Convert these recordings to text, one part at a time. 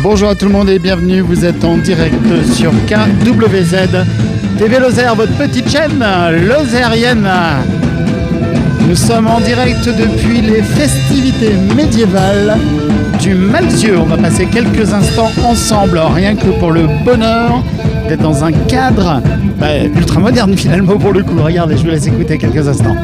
Bonjour à tout le monde et bienvenue, vous êtes en direct sur KWZ TV Lozère, votre petite chaîne lozérienne. Nous sommes en direct depuis les festivités médiévales du Malzieu. On va passer quelques instants ensemble, rien que pour le bonheur d'être dans un cadre ultra moderne finalement pour le coup. Regardez, je vous laisse écouter quelques instants.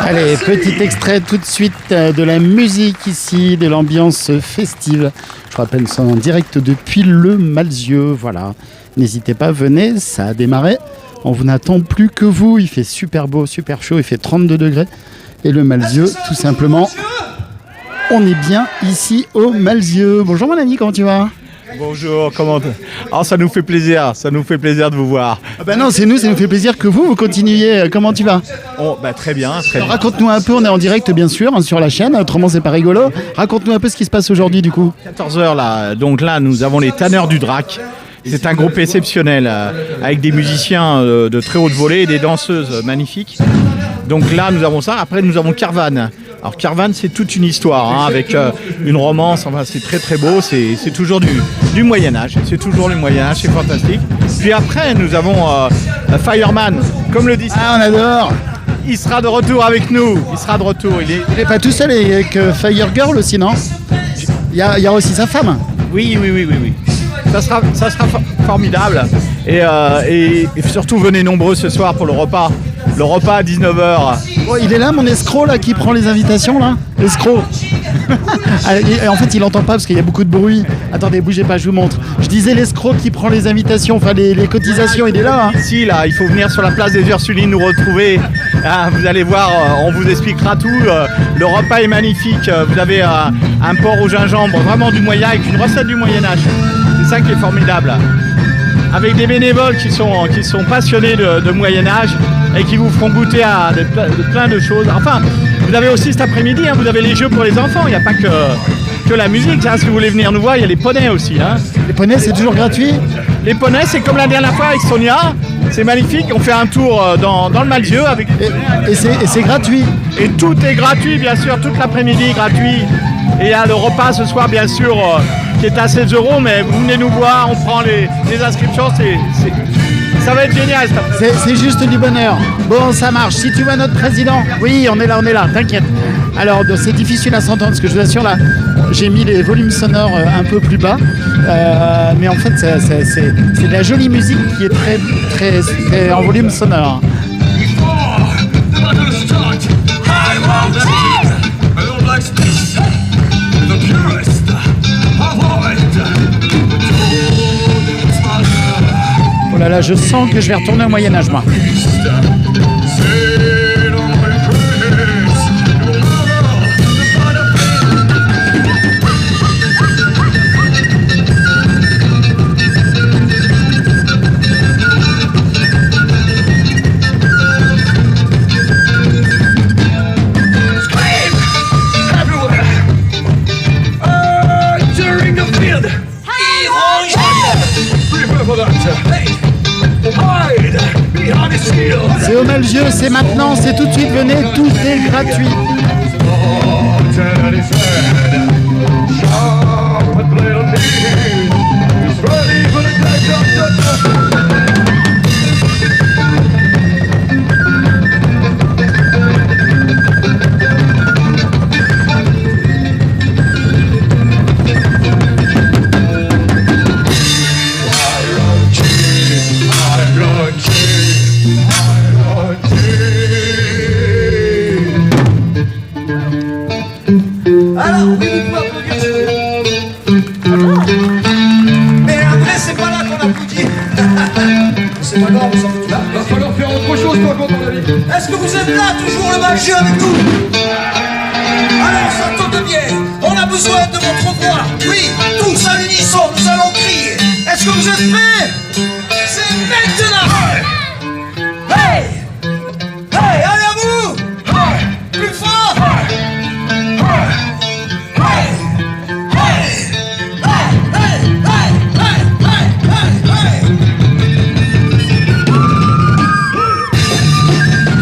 Allez, petit extrait tout de suite de la musique ici, de l'ambiance festive. Je rappelle, nous sommes en direct depuis le Malzieu, voilà. N'hésitez pas, venez, ça a démarré. On vous n'attend plus que vous, il fait super beau, super chaud, il fait 32 degrés. Et le Malzieu, tout simplement, on est bien ici au Malzieu. Bonjour mon ami, comment tu vas ? Bonjour, comment... Oh, ça nous fait plaisir de vous voir. Ah ben non, ça nous fait plaisir que vous continuiez. Comment tu vas ? Oh, très bien, très bien. Raconte-nous un peu, on est en direct bien sûr sur la chaîne, autrement c'est pas rigolo. Raconte-nous un peu ce qui se passe aujourd'hui du coup. 14h là, donc là nous avons les Tanneurs du Drac. C'est un groupe exceptionnel avec des musiciens de très haute volée et des danseuses magnifiques. Donc là nous avons ça, après nous avons Carvan. Alors Carvan c'est toute une histoire avec une romance, enfin c'est très très beau, c'est toujours du Moyen-Âge, c'est toujours le Moyen-Âge, c'est fantastique. Puis après nous avons Fireman, comme le dit. Ah on adore. Il sera de retour avec nous, il sera de retour. Il est pas tout seul, il est avec Fire Girl aussi non ? Il y a aussi sa femme. Oui. Ça sera formidable et surtout venez nombreux ce soir pour le repas. Le repas à 19h. Oh, il est là mon escroc là qui prend les invitations là. L'escroc. Et en fait il entend pas parce qu'il y a beaucoup de bruit. Attendez, bougez pas, je vous montre. Je disais l'escroc qui prend les invitations, enfin les cotisations, il est là. Ici là, il faut venir sur la place des Ursulines nous retrouver. Vous allez voir, on vous expliquera tout. Le repas est magnifique. Vous avez un porc au gingembre, vraiment du Moyen, avec une recette du Moyen-Âge. C'est ça qui est formidable. Avec des bénévoles qui sont passionnés de Moyen-Âge et qui vous feront goûter à plein de choses. Enfin, vous avez aussi cet après-midi, vous avez les jeux pour les enfants. Il n'y a pas que la musique. Si vous voulez venir nous voir, il y a les poneys aussi. Les poneys, c'est toujours gratuit ? Les poneys, c'est comme la dernière fois avec Sonia. C'est magnifique. On fait un tour dans le Malzieu avec. Et c'est gratuit. Et tout est gratuit, bien sûr. Toute l'après-midi, gratuit. Et il y a le repas ce soir, bien sûr, qui est à 16 €. Mais vous venez nous voir, on prend les inscriptions. Ça va être génial. C'est juste du bonheur. Bon, ça marche. Si tu vois notre président, oui, on est là, t'inquiète. Alors, c'est difficile à s'entendre parce que je vous assure, là, j'ai mis les volumes sonores un peu plus bas. Mais en fait, c'est de la jolie musique qui est très en volume sonore. Oh là là, je sens que je vais retourner au Moyen-Âge, moi. C'est au Malzieu, c'est maintenant, c'est tout de suite, venez, tout est gratuit. Est-ce que vous êtes là, toujours le mal jeu avec nous? Alors ça tombe bien, on a besoin de votre voix. Oui, tous à l'unisson, nous allons crier. Est-ce que vous êtes prêts? C'est maintenant. Hey! Hey, allez à vous! Plus fort!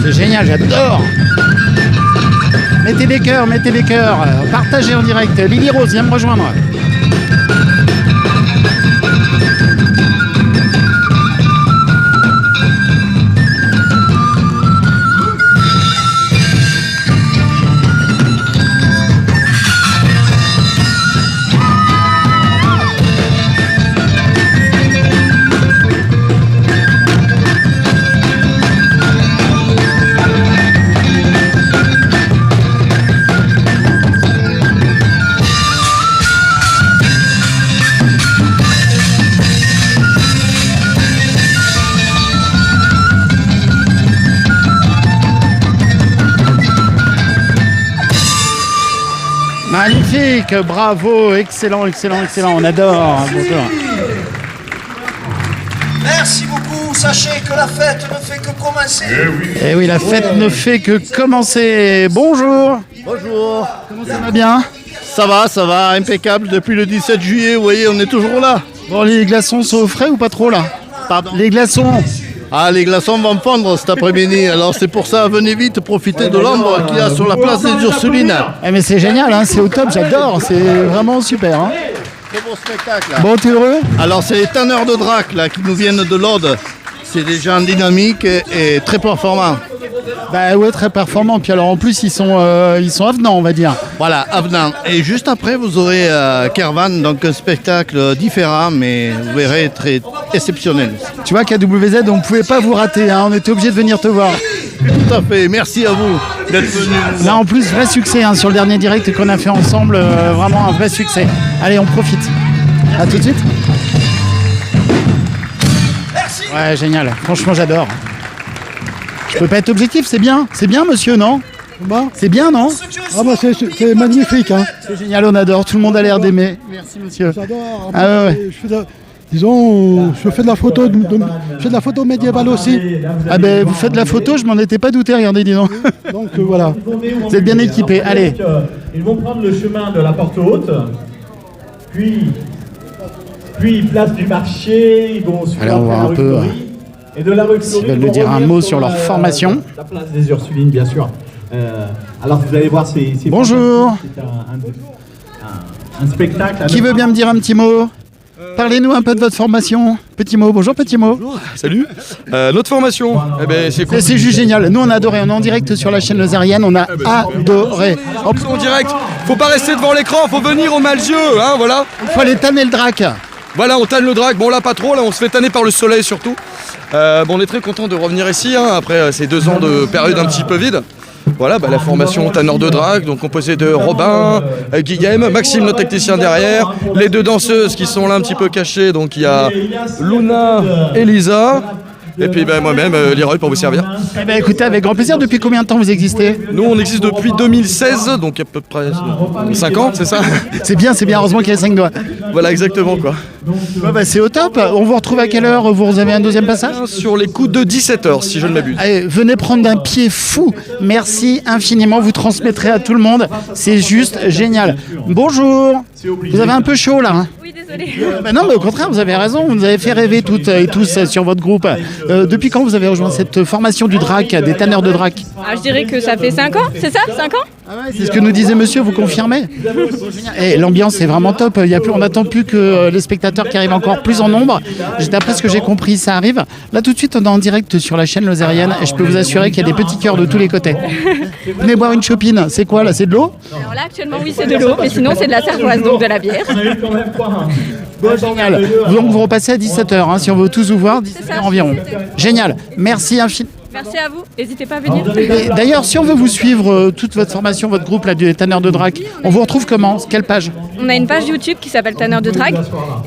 C'est génial, j'adore. Mettez des cœurs, partagez en direct. Lily Rose, viens me rejoindre. Magnifique, bravo, excellent, on adore. Bonjour. Merci beaucoup, sachez que la fête ne fait que commencer. Eh oui, la fête ne fait que commencer. Bonjour. Bonjour. Comment ça va bien? Ça va, impeccable. Depuis le 17 juillet, vous voyez, on est toujours là. Bon, les glaçons sont au frais ou pas trop là? Pardon. Les glaçons. Ah, les glaçons vont fondre cet après-midi. Alors c'est pour ça, venez vite profiter de l'ombre qu'il y a sur la place des Ursulines. Eh mais c'est génial, hein, c'est au top, j'adore, c'est vraiment super. Hein. Très beau spectacle. Là. Bon, t'es heureux? Alors c'est les tanneurs de Drac là, qui nous viennent de l'Aude. C'est des gens dynamiques et très performants. Bah ouais, très performants. Puis alors en plus ils sont avenants, on va dire. Voilà, avenant. Et juste après, vous aurez Kervan, donc un spectacle différent, mais vous verrez très exceptionnel. Tu vois KWZ, on ne pouvait pas vous rater, hein, on était obligé de venir te voir. Tout à fait, merci à vous d'être venus. Là en plus, vrai succès hein, sur le dernier direct qu'on a fait ensemble, vraiment un vrai succès. Allez, on profite. À tout de suite. Merci. Ouais, génial, franchement j'adore. Je peux pas être objectif, c'est bien monsieur, non? Bah, c'est bien, non? Ah bah c'est magnifique, hein. C'est génial, on adore, tout le monde a l'air d'aimer. Merci monsieur. J'adore. Ah ouais. Je fais de la photo, je fais de la photo médiévale aussi. Ah ben vous faites de la photo, je m'en étais pas douté, regardez, dis donc. Donc voilà. Vous êtes bien équipés, allez. Ils vont prendre le chemin de la porte haute, puis place du marché, ils vont Allez, on va la un rue peu, Fleury. Et de la rue Fleury, veulent ils nous vont dire un revenir mot sur leur formation. La place des Ursulines, bien sûr. Alors vous allez voir, c'est Bonjour. C'est un spectacle. Qui veut bien me dire un petit mot? Parlez-nous un peu de votre formation. Petit mot, bonjour petit mot. Salut. Notre formation, eh ben, C'est juste génial. Nous on a adoré, on est en direct sur la chaîne Lozérienne, on a adoré. En plus en direct, faut pas rester devant l'écran, faut venir au Malzieu, hein, voilà. Il faut aller tanner le drac. Voilà, on tanne le drac. Bon là pas trop, là on se fait tanner par le soleil surtout. Bon, on est très content de revenir ici, hein, après ces 2 ans de période un petit peu vide. Voilà, la formation tanneur de drac, donc composée de Robin, Guillaume, Maxime, notre technicien derrière, les 2 danseuses qui sont là un petit peu cachées, donc il y a Luna et Lisa, et puis moi-même, Leroy, pour vous servir. Eh ben écoutez, avec grand plaisir. Depuis combien de temps vous existez? Nous, on existe depuis 2016, donc à peu près 5 ans, c'est ça? C'est bien, heureusement qu'il y a 5 doigts. Voilà, exactement, quoi. Ouais, bah, c'est au top. On vous retrouve à quelle heure? Vous avez un deuxième passage? Sur les coups de 17h, si je ne m'abuse. Allez, venez prendre d'un pied fou. Merci infiniment, vous transmettrez à tout le monde. C'est juste génial. Bonjour. Vous avez un peu chaud là, hein? Oui, désolé. Non, mais au contraire, vous avez raison. Vous nous avez fait rêver toutes et tous sur votre groupe. Depuis quand vous avez rejoint cette formation du drac, des tanneurs de drac? Je dirais que ça fait 5 ans, c'est ça? 5 ans? C'est ce que nous disait monsieur, vous confirmez? Et l'ambiance est vraiment top. On n'attend plus que les spectateurs qui arrivent encore plus en nombre. D'après ce que j'ai compris, ça arrive. Là, tout de suite, on est en direct sur la chaîne Lozérienne et je peux vous assurer qu'il y a des petits cœurs de tous les côtés. Venez boire une chopine. C'est quoi là? C'est de l'eau? Alors là, actuellement, oui, c'est de l'eau, mais sinon, c'est de la cervoise, donc de la bière. Génial. Donc, vous repassez à 17h, hein, si on veut tous vous voir, 17h environ. Génial. Merci infiniment. Merci à vous. N'hésitez pas à venir. Et d'ailleurs, si on veut vous suivre, toute votre formation, votre groupe là, des tanneurs de drac, on vous retrouve comment? Quelle page? On a une page YouTube qui s'appelle Tanneur de Drac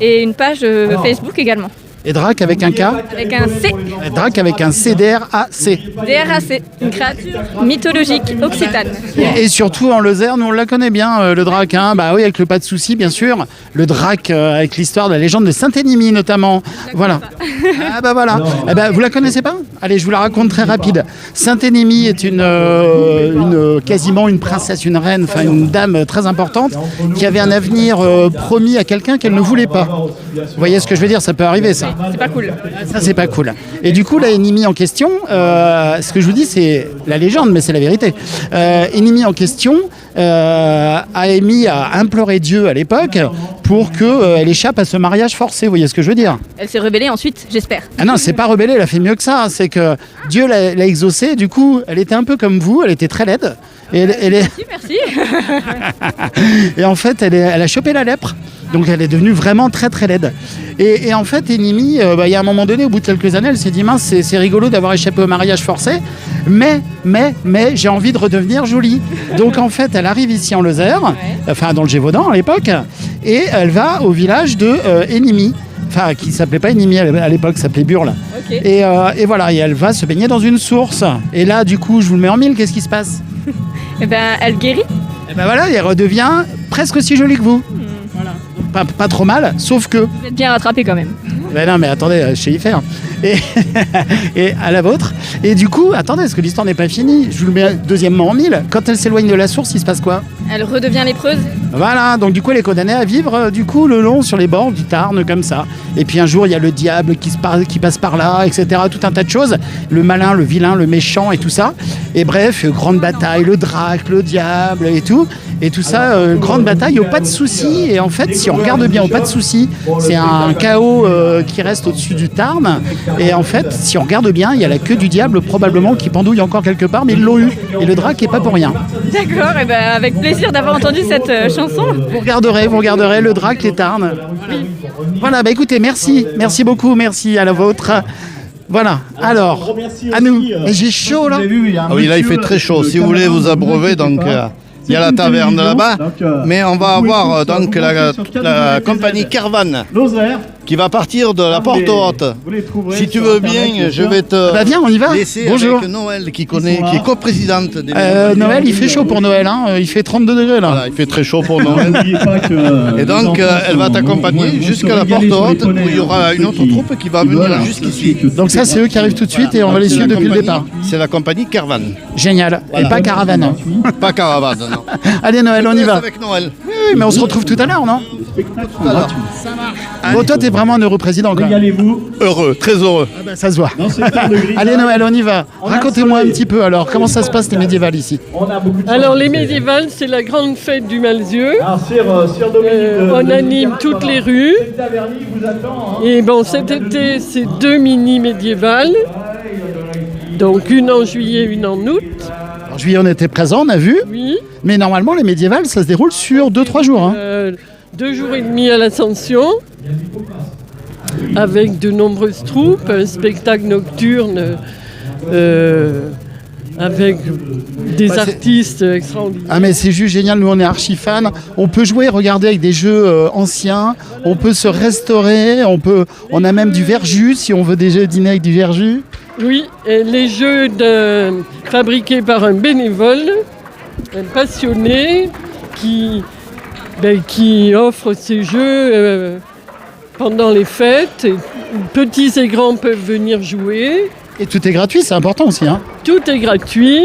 et une page Facebook également. Et Drac avec un K? Avec un C. Drac avec un C, D-R-A-C. DRAC, une créature mythologique occitane. Et surtout en Lozère, nous on la connaît bien, le Drac, hein. Bah oui, avec le pas de souci, bien sûr. Le Drac avec l'histoire de la légende de Saint-Énimie notamment. Voilà. Ah bah voilà. Eh ben, vous la connaissez pas? Allez, je vous la raconte très rapide. Saint-Énimie est quasiment une princesse, une reine, enfin une dame très importante qui avait un avenir promis à quelqu'un qu'elle ne voulait pas. Vous voyez ce que je veux dire? Ça peut arriver, ça. C'est pas cool. Ça, c'est pas cool. Et du coup, la Énimie en question, ce que je vous dis, c'est la légende, mais c'est la vérité. Énimie en question a imploré Dieu à l'époque pour qu'elle échappe à ce mariage forcé. Vous voyez ce que je veux dire? Elle s'est rebellée ensuite, j'espère. Ah non, c'est pas rebellée, elle a fait mieux que ça. C'est que Dieu l'a exaucée. Du coup, elle était un peu comme vous, elle était très laide. Et Merci. et en fait, elle a chopé la lèpre. Donc elle est devenue vraiment très très laide. Et en fait, Énimie, il y a un moment donné, au bout de quelques années, elle s'est dit mince, c'est rigolo d'avoir échappé au mariage forcé, mais j'ai envie de redevenir jolie. Donc en fait, elle arrive ici en Lozère, enfin dans le Gévaudan à l'époque, et elle va au village de Énimie. Enfin, qui s'appelait pas Énimie à l'époque, s'appelait Burle. Okay. Et voilà, et elle va se baigner dans une source. Et là, du coup, je vous le mets en mille, qu'est-ce qui se passe? Eh ben, elle guérit. Et ben voilà, elle redevient presque aussi jolie que vous. Voilà. Pas trop mal, sauf que... Vous êtes bien rattrapé quand même. Ben non, mais attendez, je sais y faire. Et à la vôtre. Et du coup, attendez, parce que l'histoire n'est pas finie. Je vous le mets deuxièmement en mille. Quand elle s'éloigne de la source, il se passe quoi? Elle redevient lépreuse. Voilà, donc du coup, elle est condamnée à vivre du coup le long sur les bords du Tarn, comme ça. Et puis un jour, il y a le diable qui passe par là, etc. Tout un tas de choses. Le malin, le vilain, le méchant et tout ça. Et bref, grande bataille, le drac, le diable et tout. Et tout ça, grande bataille au pas de soucis. Et en fait, si on regarde bien au pas de soucis, c'est un chaos qui reste au-dessus du Tarn. Et en fait, si on regarde bien, il y a la queue du diable probablement qui pendouille encore quelque part, mais ils l'ont eu. Et le drac n'est pas pour rien. D'accord, et ben avec plaisir d'avoir entendu cette chanson. Vous regarderez le drac, les Tarns. Voilà, bah écoutez, merci beaucoup, merci à la vôtre. Voilà, alors, à nous. Et j'ai chaud là. Ah oui, là il fait très chaud. Si vous voulez vous abreuver, donc il y a la taverne là-bas. Mais on va avoir donc la compagnie Carvan qui va partir de la Porte Haute. Si tu veux bien, je vais te viens, on y va. laisser Bonjour. avec Noël qui est coprésidente des Noël, il fait chaud pour Noël, hein. Il fait 32 degrés là. Voilà, il fait très chaud pour Noël. Et donc elle va t'accompagner jusqu'à la Porte Haute où il y aura une autre troupe qui va venir jusqu'ici. Donc ça, c'est eux qui arrivent tout de suite et on va les suivre depuis le départ. C'est la compagnie Carvan. Génial. Voilà. Et pas caravane. Pas caravane, non. Allez Noël, on y va. Avec Noël. Oui, mais on se retrouve tout à l'heure, non? Tout à l'heure. Bon, toi, t'es vraiment un heureux président, quoi. Régalez-vous. Heureux, très heureux. Ah ben, ça se voit. Dans ce temps de gris. Allez Noël, on y va. Racontez-moi un petit peu alors, comment ça se passe les médiévales ici? On a beaucoup de Alors chance. les médiévales, c'est la grande fête du Malzieu. Alors, sur Dominique, On anime toutes les rues. Taverny vous attend. Hein. Et bon, cet été, c'est 2 mini médiévales. Donc une en juillet, une en août. En juillet, on était présents, on a vu. Oui. Mais normalement, les médiévales, ça se déroule sur 2-3 jours. Hein. 2 jours et demi à l'Ascension. Avec de nombreuses troupes, un spectacle nocturne avec des artistes extraordinaires. Ah mais c'est juste génial, nous on est archi fans. On peut jouer, regarder avec des jeux anciens, on peut se restaurer, on a même du verjus si on veut déjà dîner avec du verjus. Oui, et les jeux fabriqués par un bénévole, un passionné, qui offre ces jeux pendant les fêtes. Et petits et grands peuvent venir jouer. Et tout est gratuit, c'est important aussi. Hein. Tout est gratuit.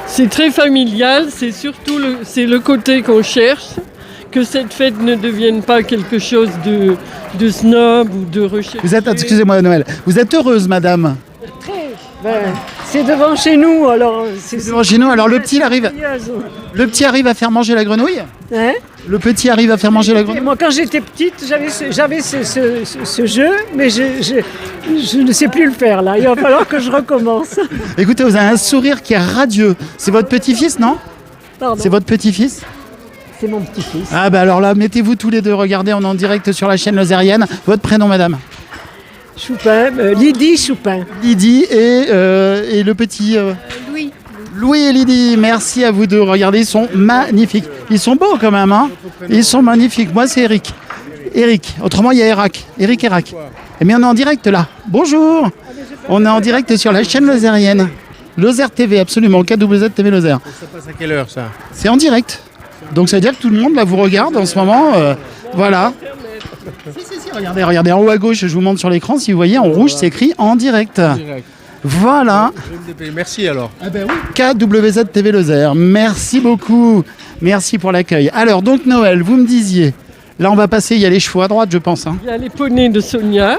C'est très familial, c'est surtout le côté qu'on cherche, que cette fête ne devienne pas quelque chose de snob ou de recherche. Excusez-moi Noël, vous êtes heureuse madame? C'est devant chez nous, alors... C'est devant chez nous, alors le petit arrive à faire manger la grenouille? Hein? Le petit arrive à faire manger la grenouille? Moi, quand j'étais petite, j'avais ce jeu, mais je ne sais plus le faire, là. Il va falloir que je recommence. Écoutez, vous avez un sourire qui est radieux. C'est votre petit-fils, non? Pardon. C'est votre petit-fils? C'est mon petit-fils. Ah bah alors là, mettez-vous tous les deux, regardez, on est en direct sur la chaîne lozérienne. Votre prénom, madame? Choupin, Lydie Choupin. Lydie et le petit... Louis. Louis et Lydie, merci à vous deux. Regardez, ils sont magnifiques. Ils sont beaux quand même, hein? Ils sont magnifiques. Moi, c'est Eric. Eric. Autrement, il y a Erac. Eric Erac. Eh bien, on est en direct là. Bonjour. On est en direct sur la chaîne lozérienne. Lozère TV, absolument. KWZ TV Lozère. Ça passe à quelle heure ça? C'est en direct. Donc ça veut dire que tout le monde là vous regarde en ce moment. Voilà. Si, regardez en haut à gauche, je vous montre sur l'écran. Si vous voyez en rouge, c'est écrit en direct. Voilà. Merci alors. KWZ TV Lozère. Merci beaucoup. Merci pour l'accueil. Alors donc Noël, vous me disiez. Là on va passer, il y a les chevaux à droite je pense. Il y a les poneys de Sonia.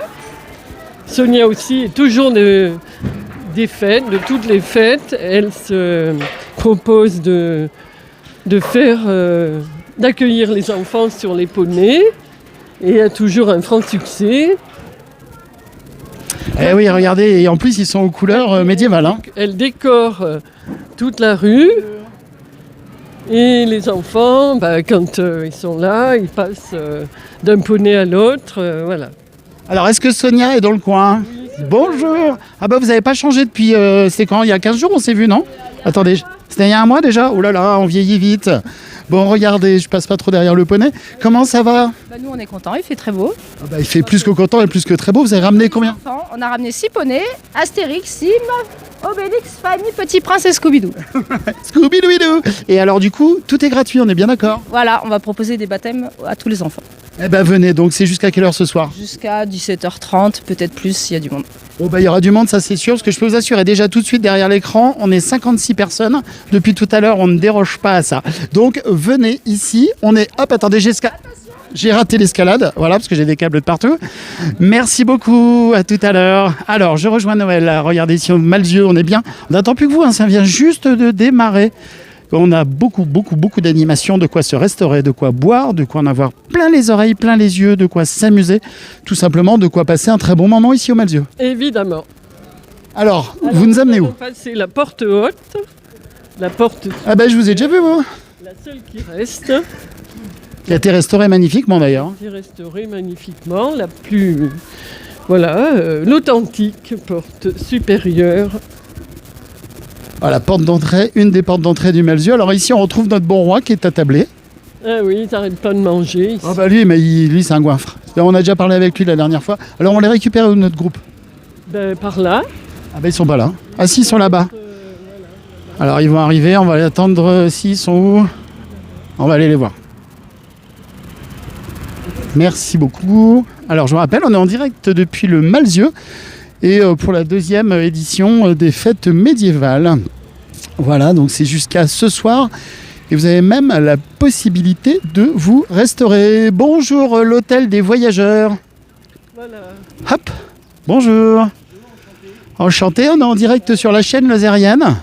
Sonia aussi est toujours des fêtes, de toutes les fêtes. Elle se propose d'accueillir les enfants sur les poneys et a toujours un franc succès. Eh oui, regardez, et en plus ils sont aux couleurs médiévales. Hein. Elle décore toute la rue et les enfants, quand ils sont là, ils passent d'un poney à l'autre, voilà. Alors est-ce que Sonia est dans le coin? Bonjour. Ah bah vous n'avez pas changé depuis, c'est quand? Il y a 15 jours on s'est vu, non? Attendez, c'était il y a un mois déjà? Oh là là, on vieillit vite. Bon, regardez, je passe pas trop derrière le poney. Comment ça va? Nous, on est contents, il fait très beau. Il fait plus que content et plus que très beau. Vous avez ramené combien? On a ramené 6 poneys, Astérix, Sim, Obélix, Fanny, Petit Prince et Scooby-Doo. Scooby-Doo. Et alors du coup, tout est gratuit, on est bien d'accord? Voilà, on va proposer des baptêmes à tous les enfants. Eh ben venez, donc c'est jusqu'à quelle heure ce soir? Jusqu'à 17h30, peut-être plus s'il y a du monde. Oh il y aura du monde, ça c'est sûr, parce que je peux vous assurer, déjà tout de suite derrière l'écran, on est 56 personnes. Depuis tout à l'heure, on ne déroge pas à ça. Donc venez ici, on est... Hop, attendez, j'ai raté l'escalade, voilà, parce que j'ai des câbles de partout. Merci beaucoup, à tout à l'heure. Alors, je rejoins Noël, regardez ici, Malzieu, on est bien. On n'attend plus que vous, ça vient juste de démarrer. On a beaucoup d'animations, de quoi se restaurer, de quoi boire, de quoi en avoir plein les oreilles, plein les yeux, de quoi s'amuser. Tout simplement, de quoi passer un très bon moment ici au Malzieu. Évidemment. Alors vous nous amenez où? C'est la porte haute. La porte... Ah je vous ai déjà vu, vous. La seule qui reste. Qui a été restaurée magnifiquement d'ailleurs. Qui a été restaurée magnifiquement. La plus... Voilà, l'authentique porte supérieure. Voilà, porte d'entrée, une des portes d'entrée du Malzieu. Alors ici, on retrouve notre bon roi qui est attablé. Ah oui, ils n'arrêtent pas de manger. Ici. Ah lui, mais lui, c'est un goinfre. On a déjà parlé avec lui la dernière fois. Alors, on les récupère de notre groupe? Par là. Ah ils sont pas là. Ah si, ils sont là-bas. Alors, ils vont arriver, on va les attendre. S'ils sont où? On va aller les voir. Merci beaucoup. Alors, je vous rappelle, on est en direct depuis le Malzieu. Et pour la deuxième édition des fêtes médiévales. Voilà, donc c'est jusqu'à ce soir. Et vous avez même la possibilité de vous restaurer. Bonjour, l'hôtel des voyageurs. Voilà. Hop, bonjour. Enchanté, on est en direct sur la chaîne lozérienne.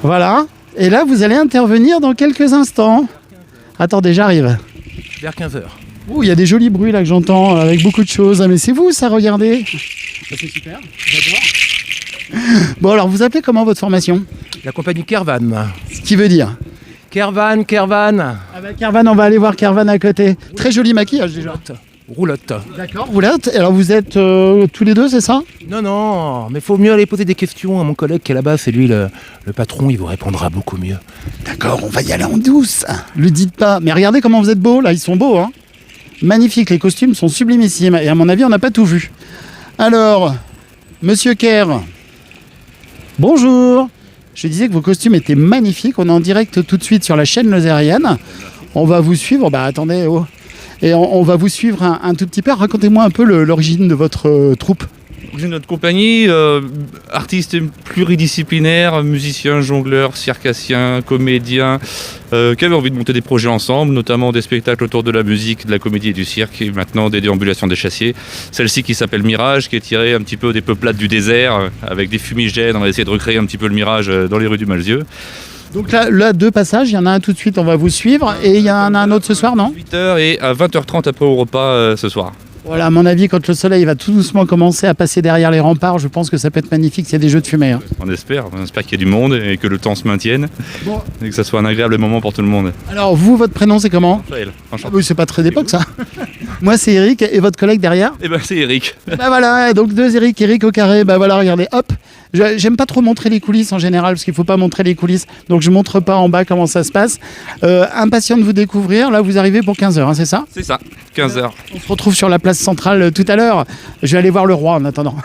Voilà. Et là, vous allez intervenir dans quelques instants. Attendez, j'arrive. Vers 15h. Ouh, il y a des jolis bruits là que j'entends avec beaucoup de choses. Ah, mais c'est vous ça, regardez. C'est super, j'adore. Bon, alors vous appelez comment votre formation? La compagnie Kervan. Ce qui veut dire? Kervan. Ah Kervan, on va aller voir Kervan à côté. Très joli maquillage déjà. Roulotte. D'accord, roulotte. Alors vous êtes tous les deux, c'est ça? Non, mais faut mieux aller poser des questions à mon collègue qui est là-bas, c'est lui le patron, il vous répondra beaucoup mieux. D'accord, on va y aller en douce. Le dites pas. Mais regardez comment vous êtes beaux, là, ils sont beaux, hein. Magnifique, les costumes sont sublimissimes. Et à mon avis, on n'a pas tout vu. Alors, Monsieur Kerr, bonjour. Je disais que vos costumes étaient magnifiques. On est en direct tout de suite sur la chaîne lozérienne. On va vous suivre. Attendez. Oh. Et on va vous suivre un tout petit peu. Racontez-moi un peu l'origine de votre troupe. Notre compagnie, artistes pluridisciplinaires, musiciens, jongleurs, circassiens, comédiens, qui avaient envie de monter des projets ensemble, notamment des spectacles autour de la musique, de la comédie et du cirque, et maintenant des déambulations des chassiers. Celle-ci qui s'appelle Mirage, qui est tirée un petit peu des peuplades du désert, avec des fumigènes. On va essayer de recréer un petit peu le mirage dans les rues du Malzieu. Donc là, deux passages, il y en a un tout de suite, on va vous suivre, et il y en a un autre ce soir, non? 8h et à 20h30 après au repas ce soir. Voilà, à mon avis, quand le soleil va tout doucement commencer à passer derrière les remparts, je pense que ça peut être magnifique s'il y a des jeux de fumée. Hein. On espère qu'il y ait du monde et que le temps se maintienne, et que ça soit un agréable moment pour tout le monde. Alors vous, votre prénom c'est comment? Raphaël, enchanté. Oui, c'est pas très d'époque ça. Moi c'est Eric, et votre collègue derrière? C'est Eric. Voilà, donc deux Eric au carré, voilà, regardez, hop. J'aime pas trop montrer les coulisses en général, parce qu'il faut pas montrer les coulisses. Donc je montre pas en bas comment ça se passe. Impatient de vous découvrir. Là, vous arrivez pour 15h, hein, c'est ça ? C'est ça, 15h. On se retrouve sur la place centrale tout à l'heure. Je vais aller voir le roi en attendant.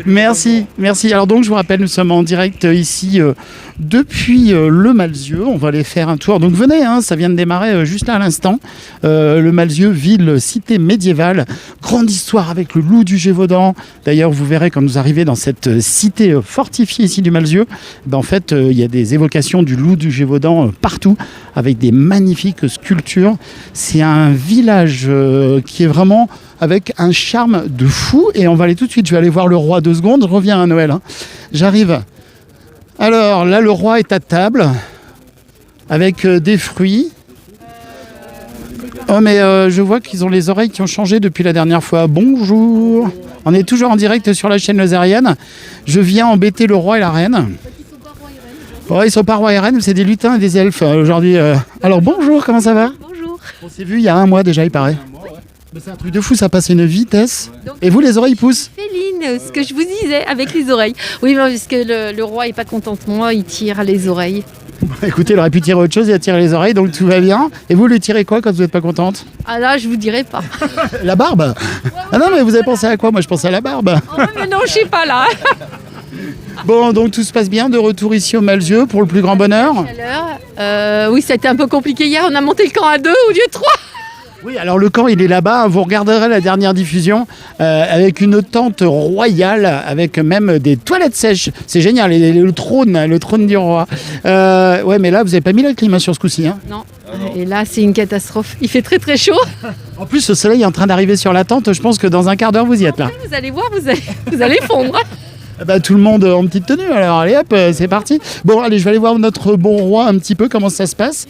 Merci. Alors donc, je vous rappelle, nous sommes en direct ici depuis le Malzieu. On va aller faire un tour. Donc venez, hein, ça vient de démarrer juste là à l'instant. Le Malzieu, ville, cité médiévale. Grande histoire avec le loup du Gévaudan. D'ailleurs, vous verrez quand vous arrivez dans cette cité fortifiée ici du Malzieu, en fait, il y a des évocations du loup du Gévaudan partout, avec des magnifiques sculptures. C'est un village qui est vraiment avec un charme de fou. Et on va aller tout de suite, je vais aller voir le roi 2 secondes. Je reviens à Noël. Hein. J'arrive. Alors là, le roi est à table avec des fruits. Oh mais je vois qu'ils ont les oreilles qui ont changé depuis la dernière fois. Bonjour. On est toujours en direct sur la chaîne lozérienne. Je viens embêter le roi et la reine. Oh, ils sont pas rois et reines, c'est des lutins et des elfes aujourd'hui. Alors bonjour, comment ça va ? Bonjour. On s'est vu il y a 1 mois déjà, il paraît. C'est un truc de fou, ça passe à une vitesse. Donc, et vous, les oreilles poussent ? Féline, ce que je vous disais avec les oreilles. Oui, parce que le roi est pas content de moi, il tire les oreilles. Écoutez, il aurait pu tirer autre chose, il a tiré les oreilles, donc tout va bien. Et vous, lui tirez quoi quand vous n'êtes pas contente ? Ah là, je vous dirai pas. La barbe ? Ah non, mais vous avez pensé à quoi ? Moi, je pensais à la barbe. Oh, mais non, je suis pas là. Bon, donc tout se passe bien, de retour ici au Malzieu pour le plus grand bonheur ? Oui, ça a été un peu compliqué hier, on a monté le camp à 2 au lieu de 3. Oui, alors le camp, il est là-bas. Vous regarderez la dernière diffusion avec une tente royale, avec même des toilettes sèches. C'est génial, et le trône du roi. Ouais, mais là, vous n'avez pas mis la clim sur ce coup-ci. Hein. Non, et là, c'est une catastrophe. Il fait très très chaud. En plus, le soleil est en train d'arriver sur la tente. Je pense que dans un quart d'heure, vous y êtes là. Vous allez voir, vous allez fondre. Bah, tout le monde en petite tenue, alors allez hop, c'est parti. Bon, allez, je vais aller voir notre bon roi un petit peu, comment ça se passe.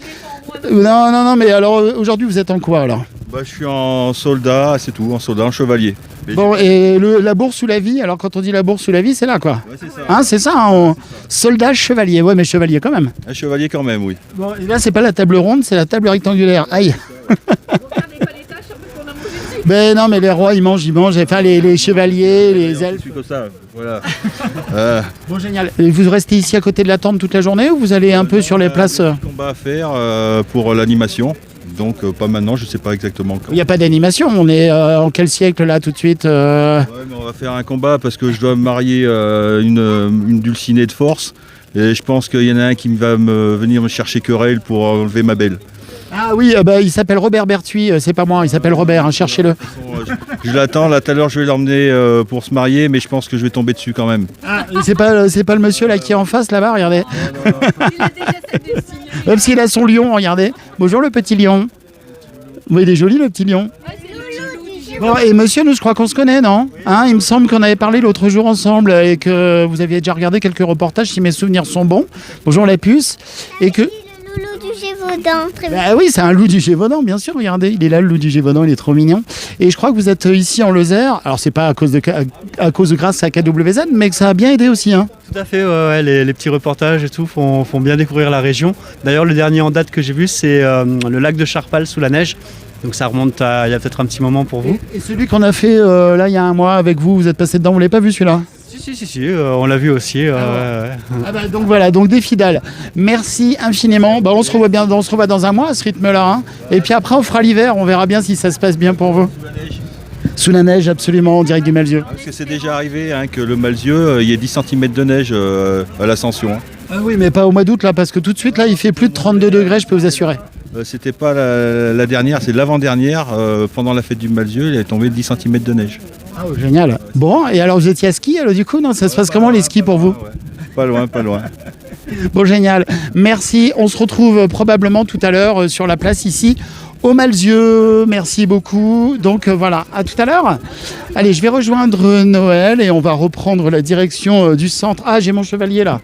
Non, mais alors aujourd'hui vous êtes en quoi alors ? Bah, je suis en soldat, c'est tout, en chevalier. Bon, et la bourse ou la vie, alors quand on dit la bourse ou la vie, c'est là quoi ? Ouais, c'est ça. Hein, c'est ça, soldat, chevalier, ouais, mais chevalier quand même. Un chevalier quand même, oui. Bon, et là c'est pas la table ronde, c'est la table rectangulaire, aïe. Ben non, mais les rois ils mangent, enfin les chevaliers, les elfes. C'est comme ça, voilà. Bon, génial. Et vous restez ici à côté de la tente toute la journée ou vous allez un peu sur les places ? Un combat à faire pour l'animation, donc pas maintenant, je sais pas exactement quand. Il n'y a pas d'animation, on est en quel siècle là tout de suite Ouais, mais on va faire un combat parce que je dois marier une dulcinée de force et je pense qu'il y en a un qui va venir me chercher querelle pour enlever ma belle. Ah oui, il s'appelle Robert Berthuis, c'est pas moi, il s'appelle Robert, hein, cherchez-le. Je l'attends, là tout à l'heure je vais l'emmener pour se marier, mais je pense que je vais tomber dessus quand même. Ah, c'est pas le monsieur là qui est en face là-bas, regardez. Même s'il a son lion, regardez. Bonjour le petit lion. Oui, il est joli le petit lion. Bon, et monsieur, nous je crois qu'on se connaît, non ? Hein, il me semble qu'on avait parlé l'autre jour ensemble et que vous aviez déjà regardé quelques reportages, si mes souvenirs sont bons. Bonjour la puce. Et que... Le loup du Gévaudan, très bien. Bah oui, c'est un loup du Gévaudan, bien sûr, regardez, il est là le loup du Gévaudan, il est trop mignon. Et je crois que vous êtes ici en Lozère, alors c'est pas à cause de grâce à KWZ, mais que ça a bien aidé aussi. Hein. Tout à fait, ouais, les petits reportages et tout font bien découvrir la région. D'ailleurs, le dernier en date que j'ai vu, c'est le lac de Charpal sous la neige. Donc ça remonte il y a peut-être un petit moment pour vous. Et celui qu'on a fait là il y a 1 mois avec vous, vous êtes passé dedans, vous l'avez pas vu celui-là ? Si, on l'a vu aussi. Ah bah, donc voilà, donc des fidèles. Merci infiniment. Bah, on se revoit dans 1 mois à ce rythme-là. Hein. Et puis après, on fera l'hiver, on verra bien si ça se passe bien pour vous. Sous la neige, absolument, en direct du Malzieu. Parce que c'est déjà arrivé que le Malzieu, il y ait 10 cm de neige à l'ascension. Ah oui, mais pas au mois d'août là, parce que tout de suite là, il fait plus de 32 degrés, je peux vous assurer. C'était pas la dernière, c'est l'avant-dernière. Pendant la fête du Malzieu, il est tombé 10 cm de neige. Ah, génial. Bon, et alors vous étiez à ski, alors du coup, non, ça se passe comment les skis pour vous ? Pas loin, pas loin. Bon, génial. Merci. On se retrouve probablement tout à l'heure sur la place ici au Malzieu. Merci beaucoup. Donc voilà, à tout à l'heure. Allez, je vais rejoindre Noël et on va reprendre la direction du centre. Ah, j'ai mon chevalier là.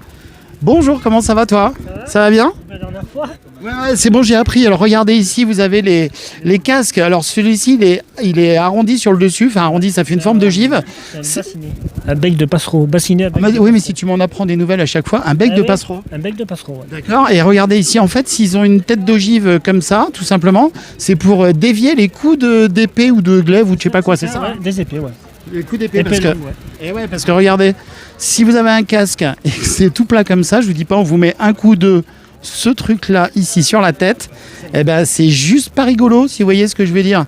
Bonjour, comment ça va toi ? Ça va bien ? La dernière fois. Ouais, c'est bon, j'ai appris. Alors regardez ici, vous avez les casques. Alors celui-ci, il est arrondi sur le dessus. Enfin, arrondi, ça fait une forme de givre. Un bec de passereau, bassiné à bec. Oui, mais si tu m'en apprends des nouvelles à chaque fois, un bec de passereau. Un bec de passereau, ouais. D'accord. Et regardez ici, en fait, s'ils ont une tête d'ogive comme ça, tout simplement, c'est pour dévier les coups d'épée ou de glaive ou je sais pas quoi, c'est ça ? Ouais, des épées, ouais. Les coups d'épée, parce que regardez, Si vous avez un casque et que c'est tout plat comme ça, je vous dis pas, on vous met un coup de ce truc-là ici sur la tête, eh ben c'est juste pas rigolo, si vous voyez ce que je veux dire.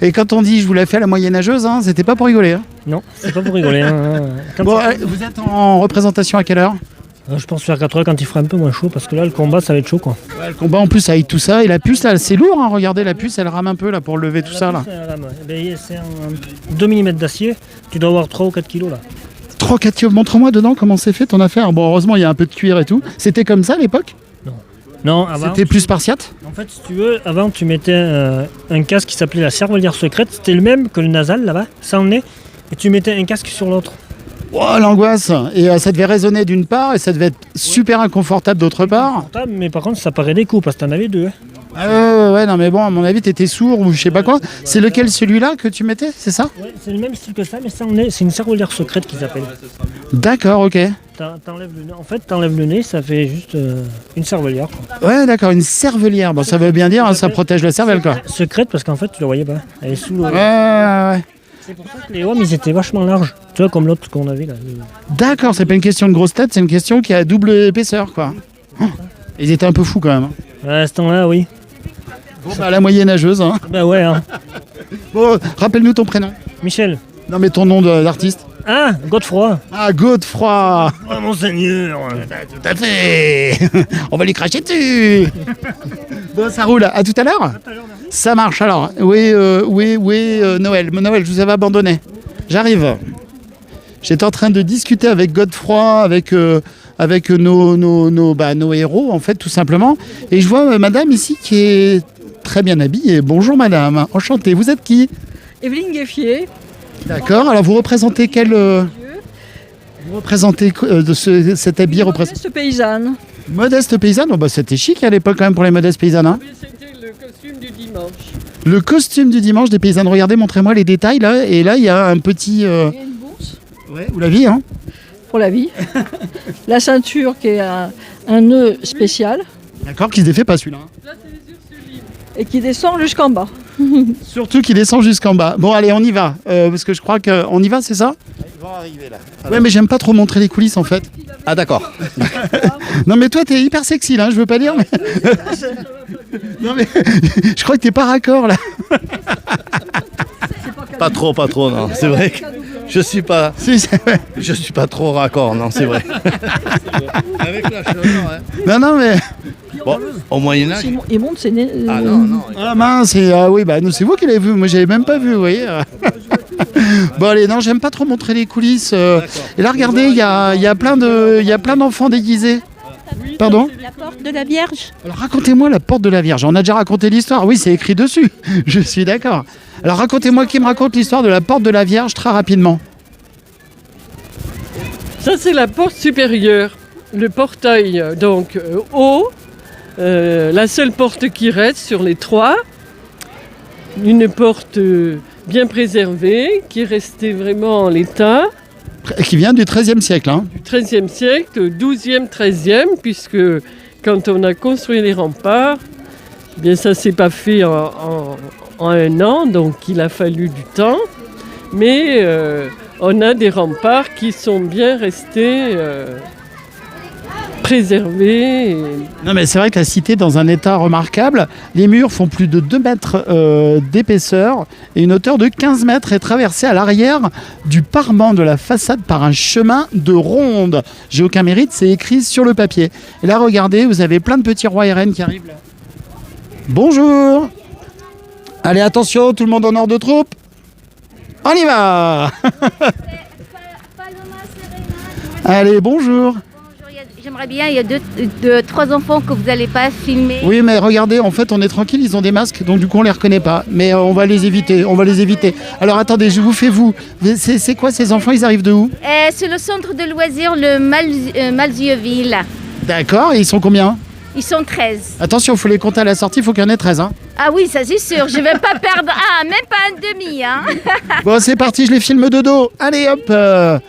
Et quand on dit je vous l'ai fait à la moyenâgeuse, hein, c'était pas pour rigoler. Hein. Non, c'est pas pour rigoler. Hein. Bon, vous êtes en représentation à quelle heure? Je pense vers 4h quand il fera un peu moins chaud, parce que là, le combat, ça va être chaud, quoi. Ouais, le combat, en plus, avec tout ça, et la puce, là, c'est lourd, hein. Regardez, la puce, elle rame un peu, là, pour lever tout ça, là. C'est un 2 mm d'acier, tu dois avoir 3 ou 4 kilos, là. 3 ou 4 kilos, montre-moi dedans comment c'est fait ton affaire. Bon, heureusement, il y a un peu de cuir et tout. C'était comme ça, à l'époque? Non, avant... C'était plus spartiate? En fait, si tu veux, avant, tu mettais un casque qui s'appelait la cervelière secrète. C'était le même que le nasal, là-bas, sans le nez. Et tu mettais un casque sur l'autre. Oh, l'angoisse! Et ça devait résonner d'une part, et ça devait être super inconfortable d'autre part. Mais par contre, ça paraît des coups, parce que t'en avais deux. Hein. Ouais, non, mais bon, à mon avis, t'étais sourd ou je sais pas quoi. C'est lequel, celui-là, que tu mettais, c'est ça? Ouais, c'est le même style que ça, mais sans le nez. C'est une cervelière secrète qu'ils appellent. D'accord, ok. T'enlèves le nez. En fait, t'enlèves le nez, ça fait juste une cervelière, quoi. Ouais, d'accord, une cervelière. Bon, ça veut bien dire, hein, ça protège la cervelle, quoi. Secrète, parce qu'en fait, tu la voyais pas. Elle est sous le... Ouais. C'est pour ça que les hommes, ils étaient vachement larges. Tu vois, comme l'autre qu'on avait là. D'accord, c'est pas une question de grosse tête, c'est une question qui a double épaisseur, quoi. Oh, ils étaient un peu fous, quand même. À ce temps-là, oui. Bon, bah, la moyenâgeuse, hein. Bah ouais, hein. Bon, rappelle-nous ton prénom. Michel. Non, mais ton nom d'artiste. Ah, Godefroy. Ah, Godefroy. Oh, monseigneur. Tout à fait. On va lui cracher dessus. Bon, ça roule. À tout à l'heure. Ça marche alors. Oui, Noël. Noël, je vous avais abandonné. J'arrive. J'étais en train de discuter avec Godefroy, avec nos héros, en fait, tout simplement. Et je vois madame ici qui est très bien habillée. Bonjour madame, enchantée. Vous êtes qui? Evelyne Gueffier. D'accord. Alors vous représentez quel... Vous représentez cet habit Modeste paysanne. Modeste paysanne? Oh, bah, c'était chic à l'époque quand même pour les modestes paysannes. Hein. C'était le costume du dimanche. Le costume du dimanche des paysannes. Regardez, montrez-moi les détails là. Et là, il y a un petit... Il y a une bourse. Ouais, ou la vie, hein. Pour la vie. La ceinture qui est un nœud spécial. D'accord, qui se défait pas celui-là. Là, c'est les Ursulines. Et qui descend jusqu'en bas. Surtout qui descend jusqu'en bas. Bon, allez, on y va. Parce que je crois qu'on y va, c'est ça? Ils vont arriver là. Ouais, mais j'aime pas trop montrer les coulisses en fait. Ah, d'accord. Non, mais toi, t'es hyper sexy là, je veux pas dire. Mais... non, mais je crois que t'es pas raccord là. Pas trop, non. C'est vrai que je suis pas. Je suis pas trop raccord, non, c'est vrai. Avec la chaleur, hein. Non, mais. Bon, au Moyen-Âge. Il monte ses nez. Ah non. Ah mince, oui, bah, c'est vous qui l'avez vu. Moi, j'avais même pas vu, vous voyez. Bon, allez, non, j'aime pas trop montrer les coulisses. Et là, regardez, il y a plein d'enfants déguisés. Pardon? La porte de la Vierge. Alors racontez-moi la porte de la Vierge. On a déjà raconté l'histoire. Oui, c'est écrit dessus. Je suis d'accord. Alors racontez-moi qui me raconte l'histoire de la porte de la Vierge très rapidement. Ça, c'est la porte supérieure. Le portail, donc, haut. La seule porte qui reste sur les trois. Une porte bien préservée, qui est restée vraiment en l'état. Qui vient du XIIIe siècle. Hein. Du XIIIe siècle, 12e, 13e, puisque quand on a construit les remparts, eh bien ça ne s'est pas fait en un an, donc il a fallu du temps. Mais on a des remparts qui sont bien restés préservés. Non mais c'est vrai que la cité est dans un état remarquable. Les murs font plus de 2 mètres d'épaisseur et une hauteur de 15 mètres est traversée à l'arrière du parement de la façade par un chemin de ronde. J'ai aucun mérite, c'est écrit sur le papier. Et là regardez, vous avez plein de petits rois et reines qui arrivent là. Bonjour. Allez attention, tout le monde en ordre de troupe. On y va. Allez, bonjour. J'aimerais bien, il y a 3 enfants que vous n'allez pas filmer. Oui, mais regardez, en fait, on est tranquille, ils ont des masques, donc du coup, on les reconnaît pas. Mais on va les éviter, Alors, attendez, je vous fais vous. C'est quoi ces enfants, ils arrivent de où? C'est le centre de loisirs, le Malzieuxville. D'accord, et ils sont combien? Ils sont 13. Attention, il faut les compter à la sortie, il faut qu'il y en ait 13. Hein. Ah oui, ça c'est sûr, je vais pas perdre même pas un demi. Hein. Bon, c'est parti, je les filme de dos. Allez, hop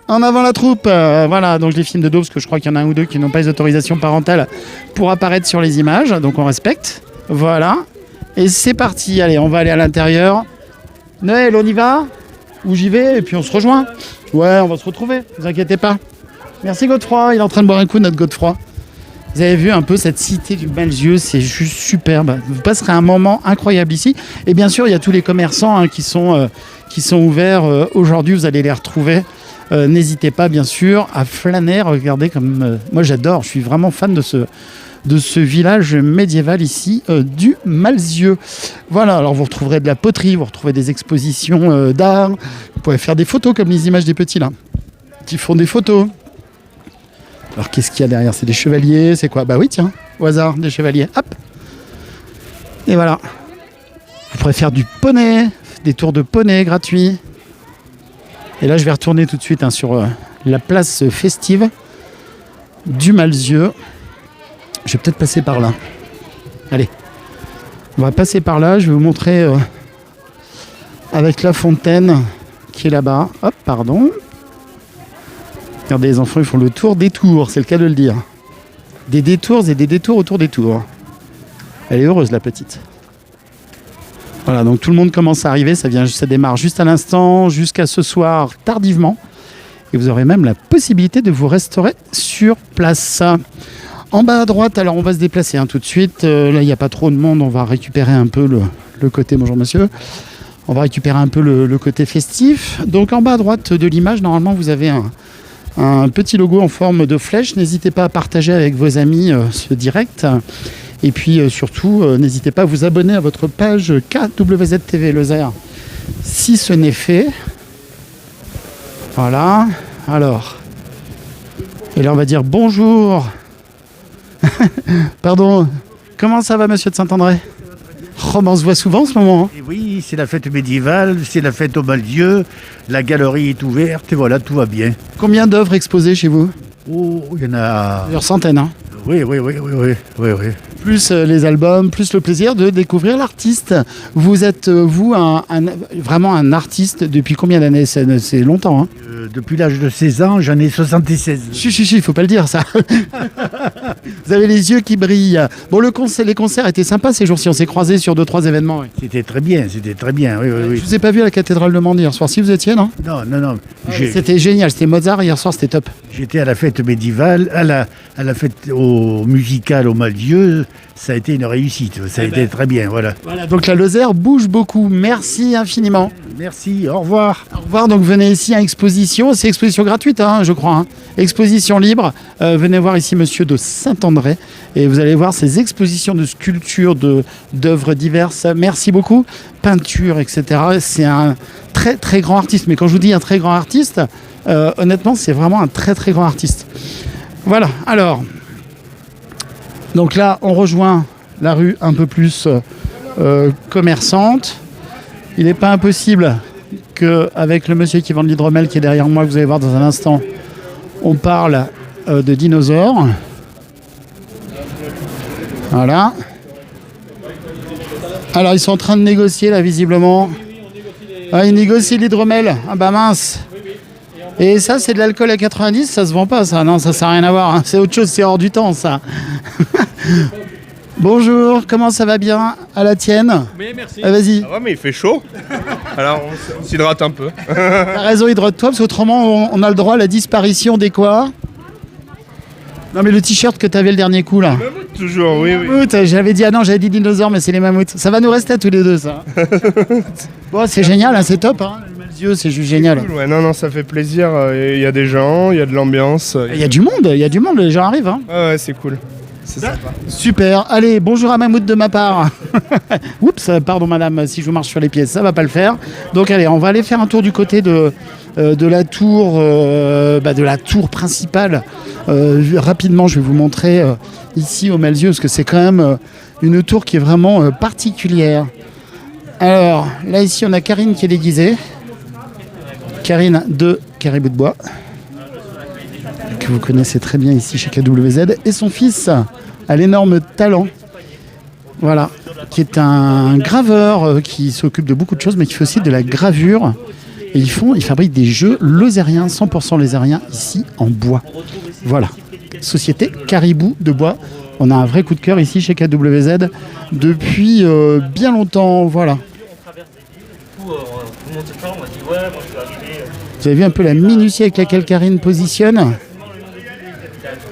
en avant la troupe, voilà, donc je les filme de dos parce que je crois qu'il y en a un ou deux qui n'ont pas les autorisations parentales pour apparaître sur les images, donc on respecte. Voilà, et c'est parti, allez, on va aller à l'intérieur. Noël, on y va? Ou j'y vais et puis on se rejoint? Ouais, on va se retrouver, ne vous inquiétez pas. Merci Godefroy, il est en train de boire un coup, notre Godefroy. Vous avez vu un peu cette cité du Malzieu, c'est juste superbe. Vous passerez un moment incroyable ici. Et bien sûr, il y a tous les commerçants qui sont ouverts aujourd'hui, vous allez les retrouver. N'hésitez pas, bien sûr, à flâner. Regardez comme... moi, j'adore, je suis vraiment fan de ce village médiéval ici du Malzieu. Voilà, alors vous retrouverez de la poterie, vous retrouverez des expositions d'art. Vous pouvez faire des photos comme les images des petits là, qui font des photos. Alors qu'est-ce qu'il y a derrière? C'est des chevaliers, c'est quoi? Bah oui, tiens, au hasard, des chevaliers. Hop. Et voilà. Vous pourrez faire du poney, des tours de poney gratuits. Et là, je vais retourner tout de suite sur la place festive du Malzieu. Je vais peut-être passer par là. Allez. On va passer par là, je vais vous montrer avec la fontaine qui est là-bas. Hop, pardon. Regardez, les enfants, ils font le tour des tours, c'est le cas de le dire. Des détours et des détours autour des tours. Elle est heureuse, la petite. Voilà, donc tout le monde commence à arriver, ça démarre juste à l'instant, jusqu'à ce soir, tardivement. Et vous aurez même la possibilité de vous restaurer sur place. En bas à droite, alors on va se déplacer tout de suite. Là, il n'y a pas trop de monde, on va récupérer un peu le côté... Bonjour monsieur. On va récupérer un peu le côté festif. Donc en bas à droite de l'image, normalement, vous avez un petit logo en forme de flèche. N'hésitez pas à partager avec vos amis ce direct. Et puis surtout, n'hésitez pas à vous abonner à votre page KWZ TV Lozère si ce n'est fait. Voilà. Alors. Et là, on va dire bonjour. Pardon. Comment ça va, monsieur de Saint-André? Oh, ben on se voit souvent en ce moment. Et oui, c'est la fête médiévale, c'est la fête au Malzieu, la galerie est ouverte et voilà, tout va bien. Combien d'œuvres exposées chez vous? Oh, il y en a... Plusieurs centaines, hein. Oui. Plus les albums, plus le plaisir de découvrir l'artiste. Vous êtes, vous, vraiment un artiste depuis combien d'années? C'est longtemps, hein. Depuis l'âge de 16 ans, j'en ai 76. Il faut pas le dire, ça. Vous avez les yeux qui brillent. Bon, les concerts étaient sympas ces jours-ci. On s'est croisés sur 2-3 événements. Oui. C'était très bien, oui. Je vous ai pas vu à la cathédrale de Mende hier soir. Si vous étiez, non? Non. C'était génial, c'était Mozart hier soir, c'était top. J'étais à la fête médiévale, à la fête musicale au Malzieu. Ça a été une réussite, ça a été très bien, voilà. Voilà, donc la Lozère bouge beaucoup. Merci infiniment. Merci, au revoir. Au revoir, donc venez ici à exposition. C'est exposition gratuite, je crois. Exposition libre. Venez voir ici monsieur de Saint-André. Et vous allez voir ces expositions de sculptures, d'œuvres diverses. Merci beaucoup. Peinture, etc. C'est un très très grand artiste. Mais quand je vous dis un très grand artiste, honnêtement, c'est vraiment un très très grand artiste. Voilà, alors... Donc là, on rejoint la rue un peu plus commerçante. Il n'est pas impossible qu'avec le monsieur qui vend de l'hydromel qui est derrière moi, que vous allez voir dans un instant, on parle de dinosaures. Voilà. Alors, ils sont en train de négocier, là, visiblement. Ah, ils négocient l'hydromel. Ah bah mince. Et ça, c'est de l'alcool à 90, ça se vend pas, ça. Non, ça n'a rien à voir. C'est autre chose, c'est hors du temps, ça. Bonjour, comment ça va bien? À la tienne? Oui, merci. Vas-y. Ça va, mais il fait chaud. Alors, on s'hydrate un peu. T'as raison, hydrate-toi, parce qu'autrement, on a le droit à la disparition des quoi? Non, mais le t-shirt que t'avais le dernier coup, là. Les mammouths, toujours, oui. J'avais dit dinosaures, mais c'est les mammouths. Ça va nous rester à tous les deux, ça. Bon, c'est génial, c'est top, hein. C'est juste génial. Cool, ouais, non, ça fait plaisir. Il y a des gens, il y a de l'ambiance. Il y a du monde, les gens arrivent. Hein. Ouais, c'est cool. C'est sympa. Super. Allez, bonjour à Mammouth de ma part. Oups, pardon madame, si je vous marche sur les pieds, ça va pas le faire. Donc allez, on va aller faire un tour du côté de la tour principale. Rapidement, je vais vous montrer ici au Malzieu, parce que c'est quand même une tour qui est vraiment particulière. Alors, là ici, on a Karine qui est déguisée. Karine de Caribou de Bois, que vous connaissez très bien ici chez KWZ, et son fils à l'énorme talent, voilà, qui est un graveur qui s'occupe de beaucoup de choses, mais qui fait aussi de la gravure. Et il fabrique des jeux lozériens, 100% lozériens, ici en bois. Voilà, société Caribou de Bois. On a un vrai coup de cœur ici chez KWZ depuis bien longtemps, voilà. Vous avez vu un peu la minutie avec laquelle Karine positionne.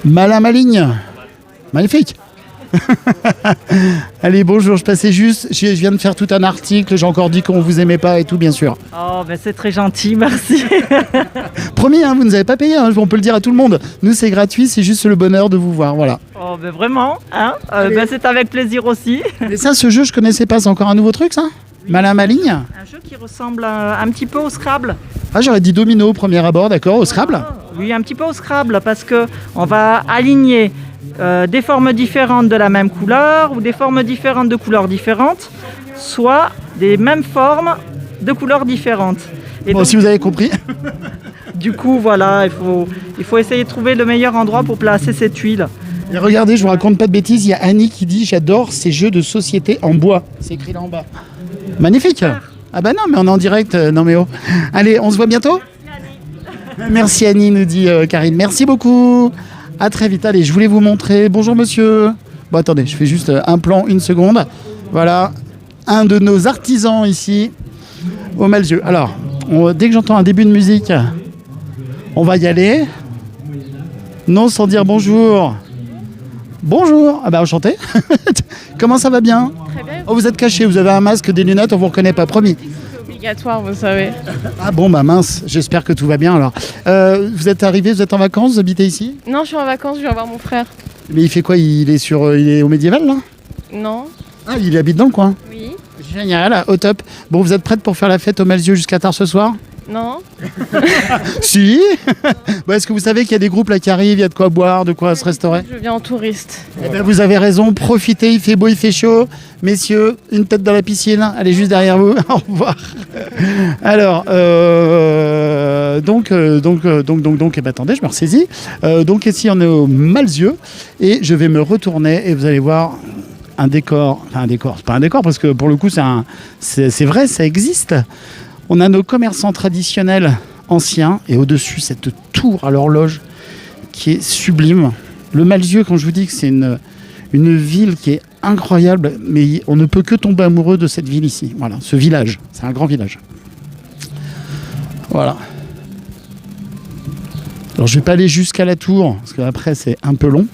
Malin, maligne. Magnifique. Allez, bonjour, je passais juste, je viens de faire tout un article, j'ai encore dit qu'on vous aimait pas et tout, bien sûr. Oh, ben c'est très gentil, merci. Promis, hein, vous ne nous avez pas payé, hein, on peut le dire à tout le monde. Nous, c'est gratuit, c'est juste le bonheur de vous voir, voilà. Oh, ben vraiment, hein, ben c'est avec plaisir aussi. Et ça, ce jeu, je connaissais pas, c'est encore un nouveau truc, ça? Malin, maligne? Un jeu qui ressemble un petit peu au Scrabble. Ah, j'aurais dit domino au premier abord, d'accord, au Scrabble? Oui, un petit peu au Scrabble, parce que on va aligner des formes différentes de la même couleur ou des formes différentes de couleurs différentes, soit des mêmes formes de couleurs différentes. Et bon, donc, si vous avez compris. Du coup, voilà, il faut essayer de trouver le meilleur endroit pour placer cette huile. Et regardez, je vous raconte pas de bêtises, il y a Annie qui dit « J'adore ces jeux de société en bois ». C'est écrit là en bas. Magnifique. Ah bah non, mais on est en direct, non mais oh. Allez, on se voit bientôt. Merci Annie, nous dit Karine. Merci beaucoup. À très vite. Allez, je voulais vous montrer. Bonjour monsieur. Bon, attendez, je fais juste un plan, une seconde. Voilà, un de nos artisans ici, au Malzieu. Alors, dès que j'entends un début de musique, on va y aller. Non, sans dire bonjour. Bonjour. Ah bah, enchanté. Comment ça va bien? Très bien. Oh, vous êtes caché, vous avez un masque, des lunettes, on vous reconnaît pas, promis. C'est obligatoire, vous savez. Ah bon, bah mince, j'espère que tout va bien alors. Vous êtes arrivé, vous êtes en vacances, vous habitez ici? Non, je suis en vacances, je viens voir mon frère. Mais il fait quoi? Il est au médiéval là? Non. Ah, il habite dans le coin? Oui. Génial, au top. Bon, vous êtes prête pour faire la fête au Malzieu jusqu'à tard ce soir? Non. Si. Bon, est-ce que vous savez qu'il y a des groupes là qui arrivent, il y a de quoi boire, de quoi se restaurer? Je viens en touriste. Eh ben, vous avez raison, profitez, il fait beau, il fait chaud. Messieurs, une tête dans la piscine, elle est juste derrière vous. Au revoir. Alors, donc, eh ben, attendez, je me ressaisis. Donc ici, on est au Malzieu et je vais me retourner et vous allez voir un décor. Enfin, un décor, c'est pas un décor parce que pour le coup, c'est vrai, ça existe. On a nos commerçants traditionnels anciens et au-dessus, cette tour à l'horloge qui est sublime. Le Malzieu, quand je vous dis que c'est une ville qui est incroyable, mais on ne peut que tomber amoureux de cette ville ici. Voilà, ce village, c'est un grand village. Voilà. Alors je vais pas aller jusqu'à la tour, parce qu'après c'est un peu long.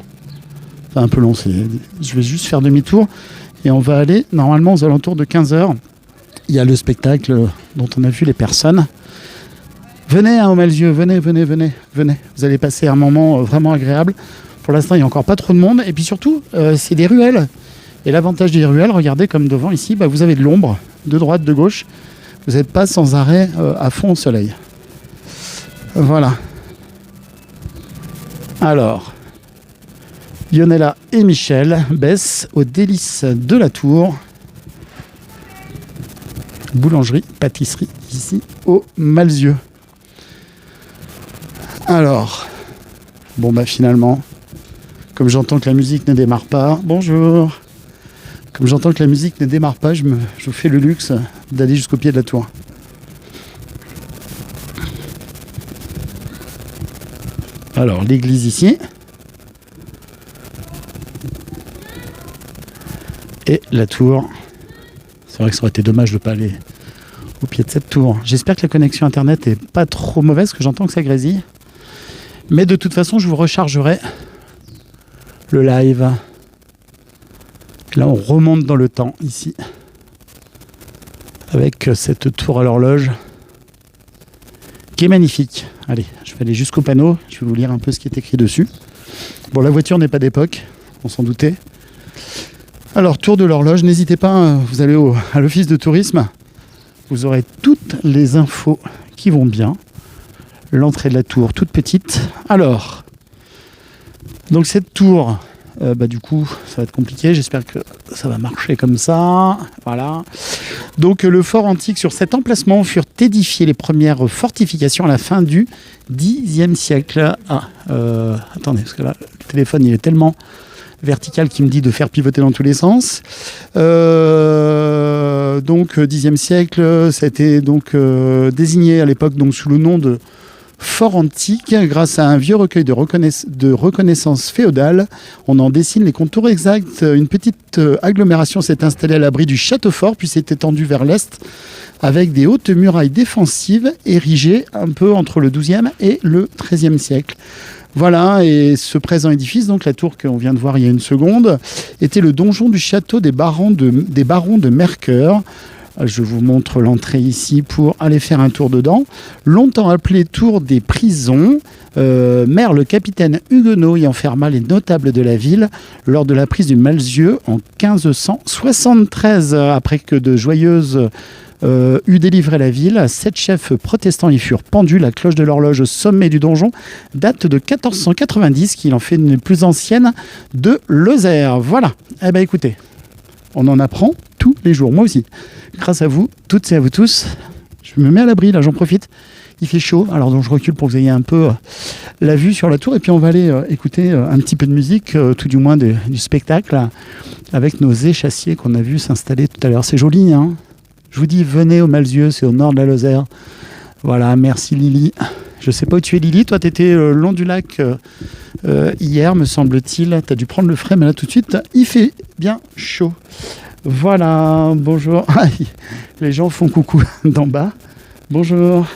Enfin un peu long, je vais juste faire demi-tour. Et on va aller normalement aux alentours de 15h. Il y a le spectacle dont on a vu les personnes. Venez au Malzieu, venez. Vous allez passer un moment vraiment agréable. Pour l'instant, il n'y a encore pas trop de monde. Et puis surtout, c'est des ruelles. Et l'avantage des ruelles, regardez comme devant ici, vous avez de l'ombre, de droite, de gauche. Vous n'êtes pas sans arrêt à fond au soleil. Voilà. Alors, Lionella et Michel baissent aux délices de la tour. Boulangerie, pâtisserie, ici au Malzieu. Alors, bon finalement, comme j'entends que la musique ne démarre pas, bonjour. Comme j'entends que la musique ne démarre pas, je fais le luxe d'aller jusqu'au pied de la tour. Alors, l'église ici. Et la tour. C'est vrai que ça aurait été dommage de ne pas aller au pied de cette tour. J'espère que la connexion internet est pas trop mauvaise, que j'entends que ça grésille. Mais de toute façon, je vous rechargerai le live. Là, on remonte dans le temps, ici. Avec cette tour à l'horloge. Qui est magnifique. Allez, je vais aller jusqu'au panneau. Je vais vous lire un peu ce qui est écrit dessus. Bon, la voiture n'est pas d'époque, on s'en doutait. Alors, tour de l'horloge, n'hésitez pas, vous allez à l'office de tourisme, vous aurez toutes les infos qui vont bien. L'entrée de la tour, toute petite. Alors, donc cette tour, du coup, ça va être compliqué, j'espère que ça va marcher comme ça. Voilà. Donc, le fort antique, sur cet emplacement furent édifiées les premières fortifications à la fin du Xe siècle. Attendez, parce que là, le téléphone, il est tellement vertical qui me dit de faire pivoter dans tous les sens. Donc, Xe siècle, ça a été donc désigné à l'époque donc sous le nom de fort antique. Grâce à un vieux recueil de reconnaissance féodale, on en dessine les contours exacts. Une petite agglomération s'est installée à l'abri du château fort, puis s'est étendue vers l'est avec des hautes murailles défensives érigées un peu entre le XIIe et le XIIIe siècle. Voilà, et ce présent édifice, donc la tour qu'on vient de voir il y a une seconde, était le donjon du château des barons de Mercœur. Je vous montre l'entrée ici pour aller faire un tour dedans. Longtemps appelée tour des prisons, Maire le capitaine huguenot y enferma les notables de la ville lors de la prise du Malzieu en 1573. Après que de Joyeuse eut délivré la ville, 7 chefs protestants y furent pendus. La cloche de l'horloge au sommet du donjon date de 1490, qui en fait une des plus anciennes de Lozère. Voilà, eh bien écoutez, on en apprend tous les jours, moi aussi. Grâce à vous, toutes et à vous tous, je me mets à l'abri, là j'en profite. Il fait chaud, alors donc je recule pour que vous ayez un peu la vue sur la tour. Et puis on va aller écouter un petit peu de musique, tout du moins du spectacle, avec nos échassiers qu'on a vu s'installer tout à l'heure. C'est joli, hein? Je vous dis, venez au Malzieu, c'est au nord de la Lozère. Voilà, merci Lily. Je sais pas où tu es Lily, toi tu étais le long du lac hier, me semble-t-il. Tu as dû prendre le frais, mais là tout de suite, il fait bien chaud. Voilà, bonjour. Les gens font coucou d'en bas. Bonjour.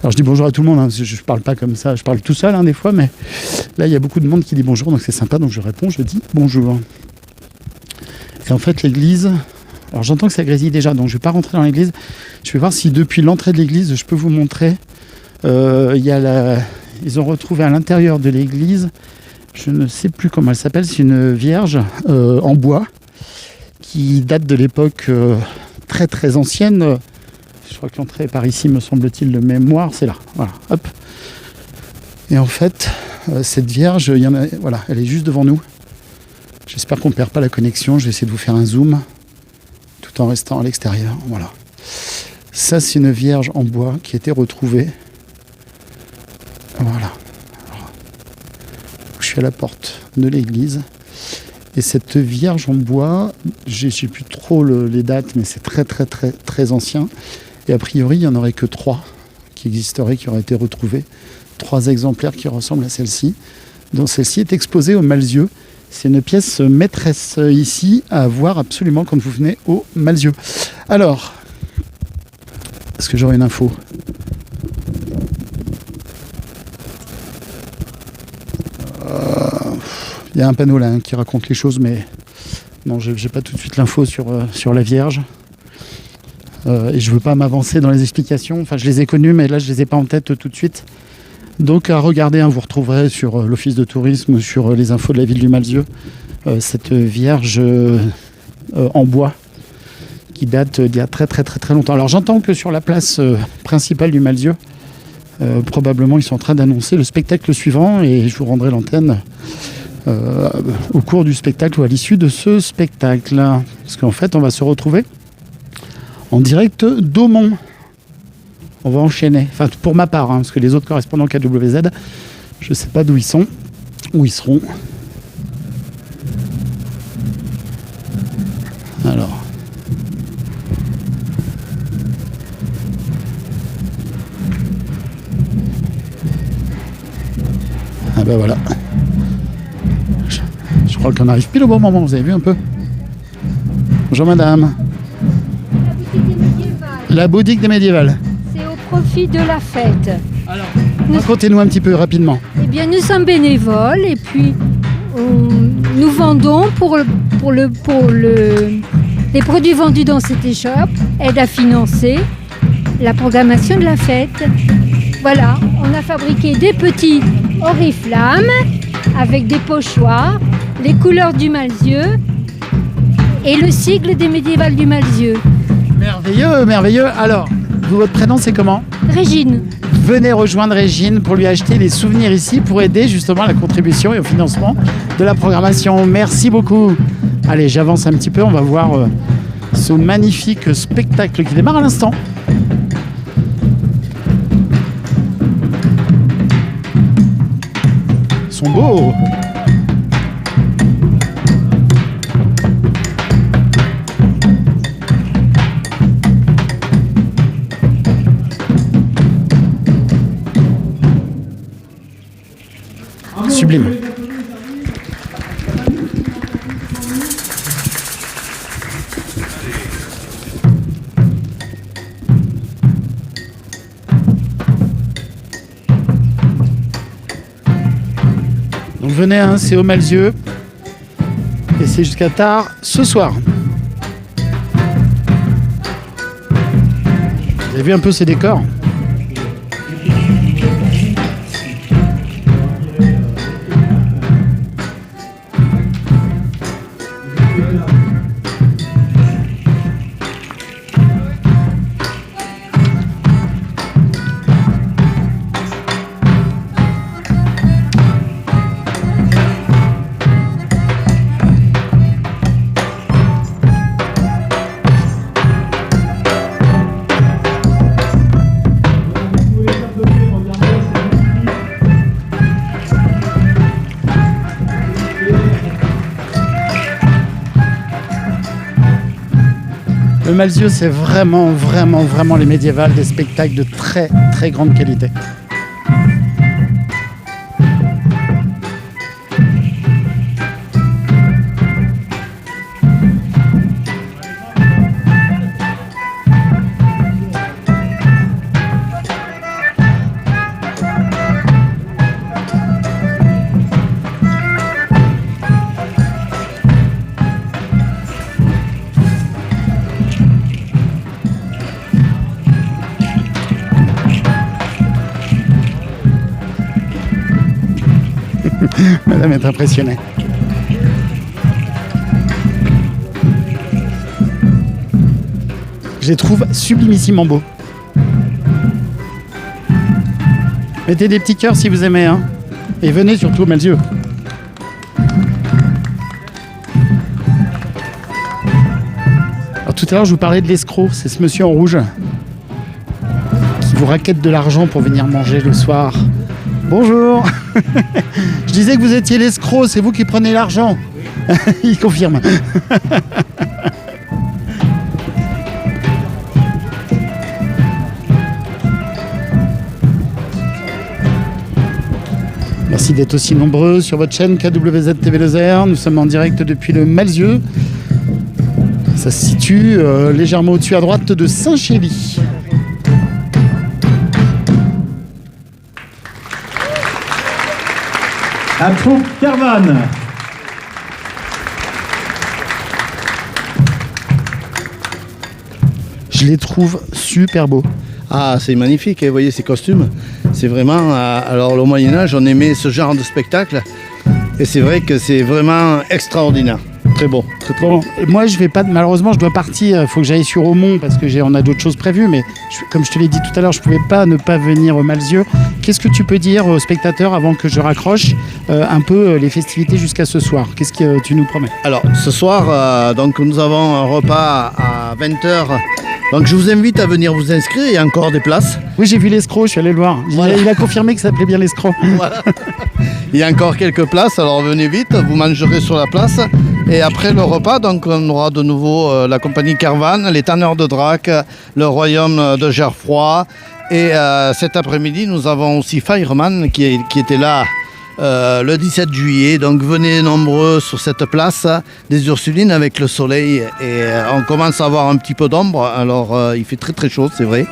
Alors je dis bonjour à tout le monde, hein, je parle pas comme ça, je parle tout seul des fois, mais là il y a beaucoup de monde qui dit bonjour, donc c'est sympa, donc je réponds, je dis bonjour. Et en fait l'église, alors j'entends que ça grésille déjà, donc je vais pas rentrer dans l'église, je vais voir si depuis l'entrée de l'église, je peux vous montrer, ils ont retrouvé à l'intérieur de l'église, je ne sais plus comment elle s'appelle, c'est une vierge en bois, qui date de l'époque très très ancienne. Je crois que l'entrée est par ici, me semble-t-il, de mémoire, c'est là, voilà, hop. Et en fait, cette vierge, voilà, elle est juste devant nous. J'espère qu'on ne perd pas la connexion, je vais essayer de vous faire un zoom, tout en restant à l'extérieur, voilà. Ça, c'est une vierge en bois qui a été retrouvée. Voilà. Alors, je suis à la porte de l'église. Et cette vierge en bois, j'ai plus trop les dates, mais c'est très très très très ancien. Et a priori, il n'y en aurait que 3 qui existeraient, qui auraient été retrouvés. 3 exemplaires qui ressemblent à celle-ci. Donc celle-ci est exposée au Malzieu. C'est une pièce maîtresse ici à voir absolument quand vous venez au Malzieu. Alors, est-ce que j'aurai une info ? Il y a un panneau là qui raconte les choses, mais non, j'ai pas tout de suite l'info sur la Vierge. Et je veux pas m'avancer dans les explications. Enfin, je les ai connues, mais là, je les ai pas en tête tout de suite. Donc, à regarder, vous retrouverez sur l'office de tourisme ou sur les infos de la ville du Malzieu cette Vierge en bois qui date d'il y a très très très très longtemps. Alors, j'entends que sur la place principale du Malzieu, probablement, ils sont en train d'annoncer le spectacle suivant et je vous rendrai l'antenne au cours du spectacle ou à l'issue de ce spectacle. Parce qu'en fait, on va se retrouver en direct d'Aumont. On va enchaîner. Enfin, pour ma part, parce que les autres correspondants KWZ, je ne sais pas d'où ils sont, où ils seront. Alors. Ah ben voilà. Je crois qu'on arrive pile au bon moment, vous avez vu un peu? Bonjour madame. La boutique des médiévales. C'est au profit de la fête. Alors, racontez-nous un petit peu rapidement. Eh bien, nous sommes bénévoles et puis nous vendons pour les produits vendus dans cette échoppe, aide à financer la programmation de la fête. Voilà, on a fabriqué des petits oriflammes avec des pochoirs, les couleurs du Malzieu et le sigle des médiévales du Malzieu. Merveilleux, merveilleux. Alors, votre prénom c'est comment? Régine. Venez rejoindre Régine pour lui acheter des souvenirs ici pour aider justement à la contribution et au financement de la programmation. Merci beaucoup. Allez, j'avance un petit peu, on va voir ce magnifique spectacle qui démarre à l'instant. Ils sont beaux. sublime. Donc venez, hein, c'est au Malzieu. Et c'est jusqu'à tard ce soir. Vous avez vu un peu ces décors ? Le Malzieu, c'est vraiment les médiévales, des spectacles de très très grande qualité. Madame est impressionnée. Je les trouve sublimissiment beaux. Mettez des petits cœurs si vous aimez, hein. Et venez surtout au Malzieu. Alors tout à l'heure je vous parlais de l'escroc, c'est ce monsieur en rouge qui vous raquette de l'argent pour venir manger le soir. Bonjour. Je disais que vous étiez l'escroc, c'est vous qui prenez l'argent. Il confirme. Merci d'être aussi nombreux sur votre chaîne KWZ TV Lozère. Nous sommes en direct depuis le Malzieu. Ça se situe légèrement au-dessus à droite de Saint-Chély. La troupe Caravane. Je les trouve super beaux. Ah, c'est magnifique, hein, vous voyez ces costumes. C'est vraiment... alors, au Moyen-Âge, on aimait ce genre de spectacle. Et c'est vrai que c'est vraiment extraordinaire. Très beau, très très bon. Moi, je vais pas. Malheureusement, je dois partir. Il faut que j'aille sur Aumont parce que on a d'autres choses prévues. Mais comme je te l'ai dit tout à l'heure, je pouvais pas ne pas venir au Malzieu. Qu'est-ce que tu peux dire aux spectateurs avant que je raccroche un peu les festivités jusqu'à ce soir? Qu'est-ce que tu nous promets? Alors, ce soir, donc nous avons un repas à 20h. Donc je vous invite à venir vous inscrire, il y a encore des places. Oui, j'ai vu l'escroc, je suis allé le voir. Voilà. Il a confirmé que ça s'appelait bien l'escroc. Voilà. Il y a encore quelques places, alors venez vite, vous mangerez sur la place. Et après le repas, donc on aura de nouveau la compagnie Caravane, les Tanneurs de Drac, le royaume de Gerfroy. Et cet après-midi, nous avons aussi Fireman qui était là le 17 juillet. Donc venez nombreux sur cette place des Ursulines avec le soleil. Et on commence à avoir un petit peu d'ombre. Alors il fait très très chaud, c'est vrai.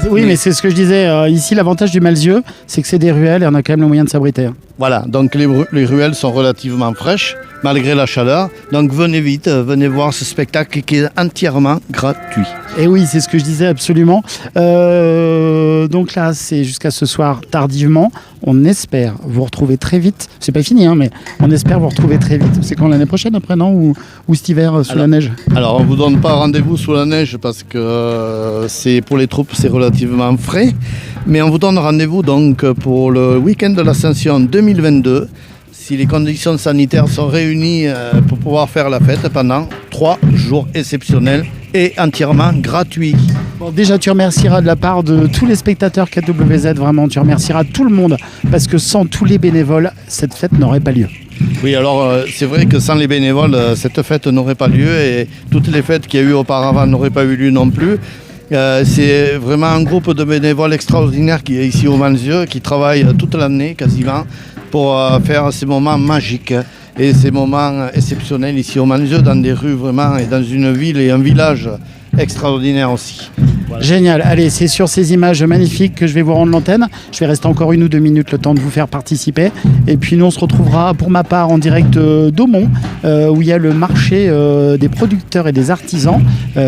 Oui, mais c'est ce que je disais. Ici, l'avantage du Malzieu, c'est que c'est des ruelles et on a quand même le moyen de s'abriter. Voilà, donc les ruelles sont relativement fraîches, malgré la chaleur. Donc venez vite, venez voir ce spectacle qui est entièrement gratuit. Et oui, c'est ce que je disais absolument. Donc là, c'est jusqu'à ce soir tardivement. On espère vous retrouver très vite. C'est pas fini, hein, mais on espère vous retrouver très vite. C'est quand l'année prochaine après, non, ou cet hiver sous la neige? Alors, on vous donne pas rendez-vous sous la neige parce que c'est pour les troupes, c'est relativement frais. Mais on vous donne rendez-vous donc pour le week-end de l'Ascension 2022. Si les conditions sanitaires sont réunies pour pouvoir faire la fête pendant 3 jours exceptionnels et entièrement gratuits. Bon, déjà, tu remercieras de la part de tous les spectateurs KWZ, vraiment, tu remercieras tout le monde, parce que sans tous les bénévoles, cette fête n'aurait pas lieu. Oui, alors c'est vrai que sans les bénévoles, cette fête n'aurait pas lieu et toutes les fêtes qu'il y a eu auparavant n'auraient pas eu lieu non plus. C'est vraiment un groupe de bénévoles extraordinaires qui est ici au Malzieu, qui travaille toute l'année quasiment. pour faire ces moments magiques et ces moments exceptionnels ici au Manzieu, dans des rues vraiment et dans une ville et un village extraordinaire aussi. Voilà. Génial. Allez, c'est sur ces images magnifiques que je vais vous rendre l'antenne. Je vais rester encore 1 ou 2 minutes le temps de vous faire participer. Et puis nous, on se retrouvera pour ma part en direct d'Aumont, où il y a le marché des producteurs et des artisans.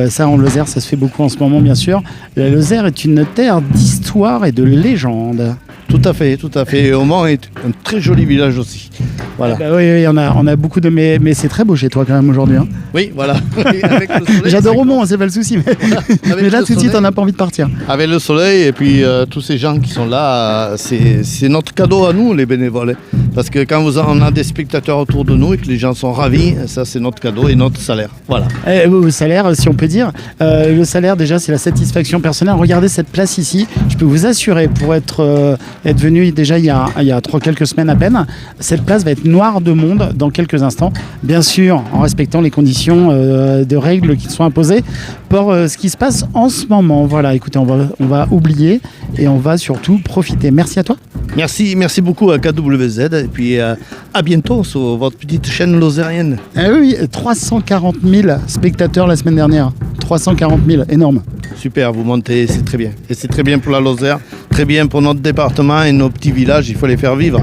Ça, en Lozère, ça se fait beaucoup en ce moment, bien sûr. La Lozère est une terre d'histoire et de légende. Tout à fait, tout à fait. Et Aumont est un très joli village aussi. Voilà. Ah bah oui, on a beaucoup de... Mais c'est très beau chez toi quand même aujourd'hui. Hein. Oui, voilà. Avec le soleil, j'adore Aumont, c'est pas le souci. Mais là, tout de suite, on n'a pas envie de partir. Avec le soleil et puis tous ces gens qui sont là, c'est notre cadeau à nous, les bénévoles. Parce que quand on a des spectateurs autour de nous et que les gens sont ravis, ça, c'est notre cadeau et notre salaire. Voilà. Le salaire, si on peut dire. Le salaire, déjà, c'est la satisfaction personnelle. Regardez cette place ici. Je peux vous assurer, pour être venu déjà il y a quelques semaines à peine, cette place va être noire de monde dans quelques instants. Bien sûr, en respectant les conditions de règles qui sont imposées pour ce qui se passe en ce moment. Voilà, écoutez, on va oublier et on va surtout profiter. Merci à toi. Merci beaucoup à KWZ et puis à bientôt sur votre petite chaîne lozérienne. Oui, 340 000 spectateurs la semaine dernière. 340 000, énorme. Super, vous montez, c'est très bien. Et c'est très bien pour la Lozère, très bien pour notre département et nos petits villages, il faut les faire vivre.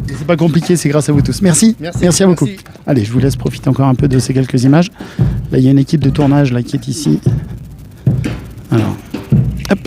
C'est pas compliqué, c'est grâce à vous tous. Merci à beaucoup. Merci. Allez, je vous laisse profiter encore un peu de ces quelques images. Là, il y a une équipe de tournage là, qui est ici. Alors, hop.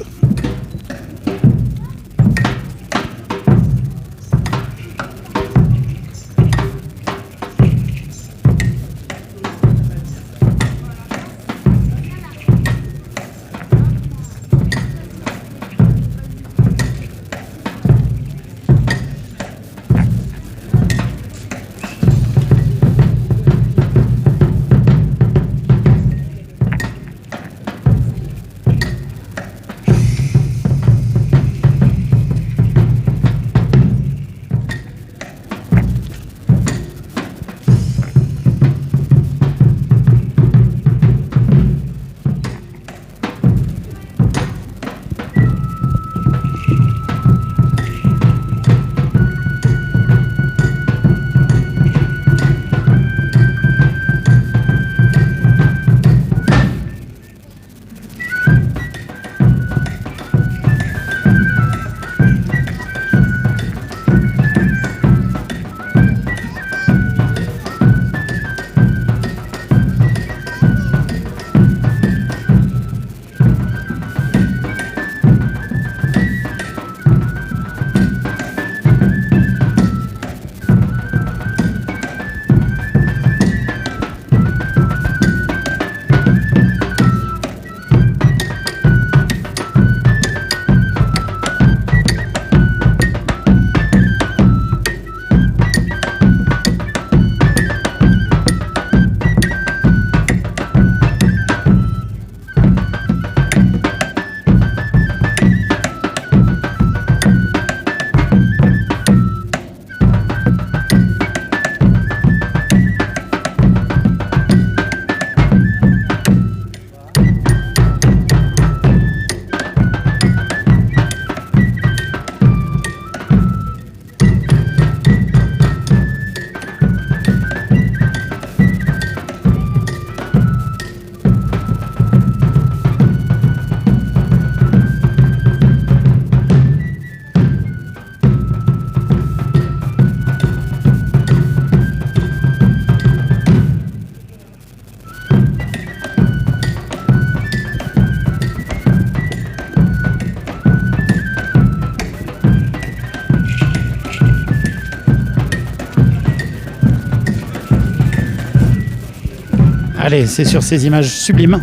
Allez, c'est sur ces images sublimes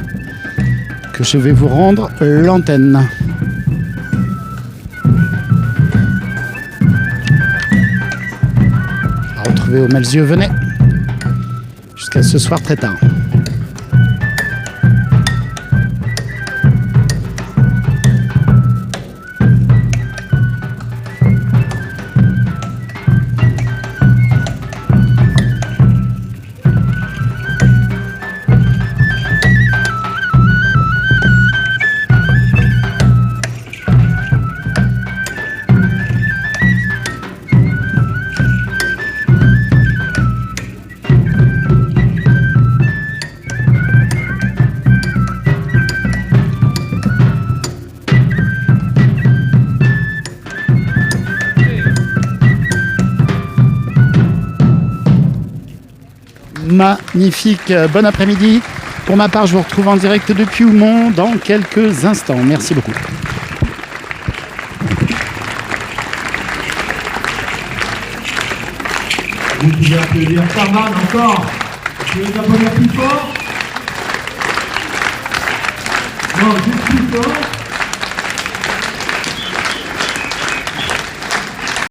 que je vais vous rendre l'antenne. À retrouver au Malzieu, venez. Jusqu'à ce soir très tard. magnifique. Bon après-midi. Pour ma part, je vous retrouve en direct depuis Houmont dans quelques instants. Merci beaucoup. Vous pouvez applaudir Carvan encore. Je vais les applaudir plus fort. Non, juste plus fort.